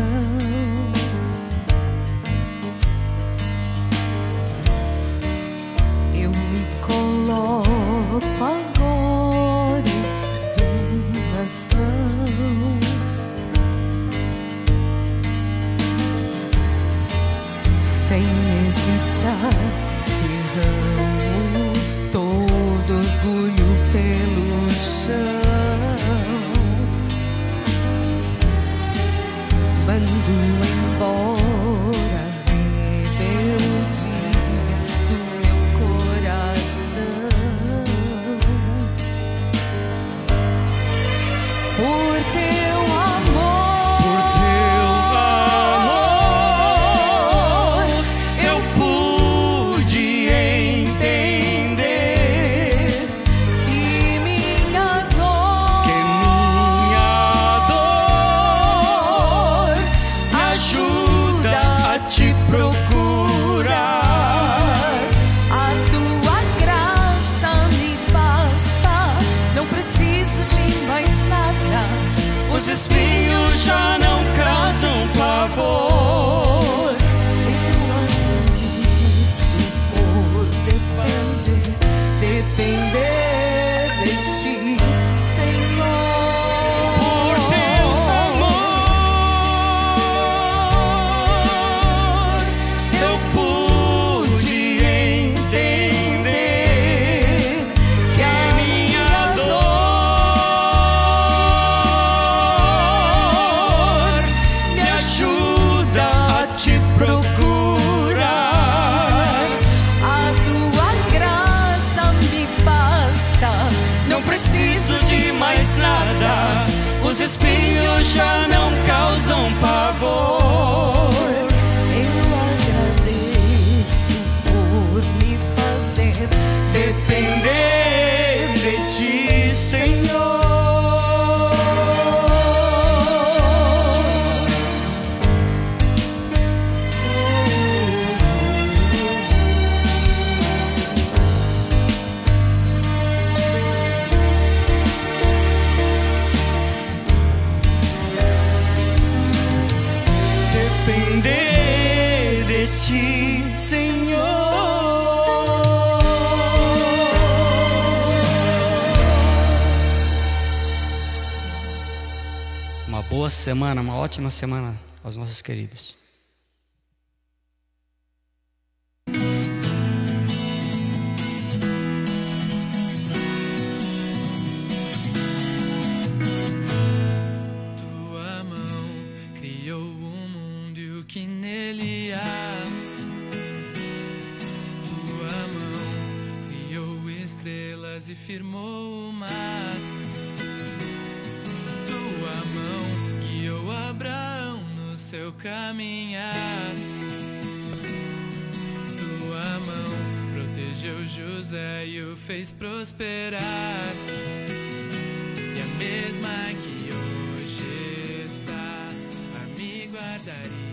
eu me coloco agora em Tuas mãos. Sem hesitar, derramo todo orgulho pelo chão. Mando embora a rebeldia do meu coração. Por Teu amor, eu pude depender de ti, Senhor. Uma boa semana, uma ótima semana aos nossos queridos. Tua mão criou o mundo e o que nele há. Tua mão criou estrelas e firmou o mar. Tua mão guiou Abraão no seu caminhar. Tua mão protegeu José e o fez prosperar. E a mesma que hoje está a me guardaria.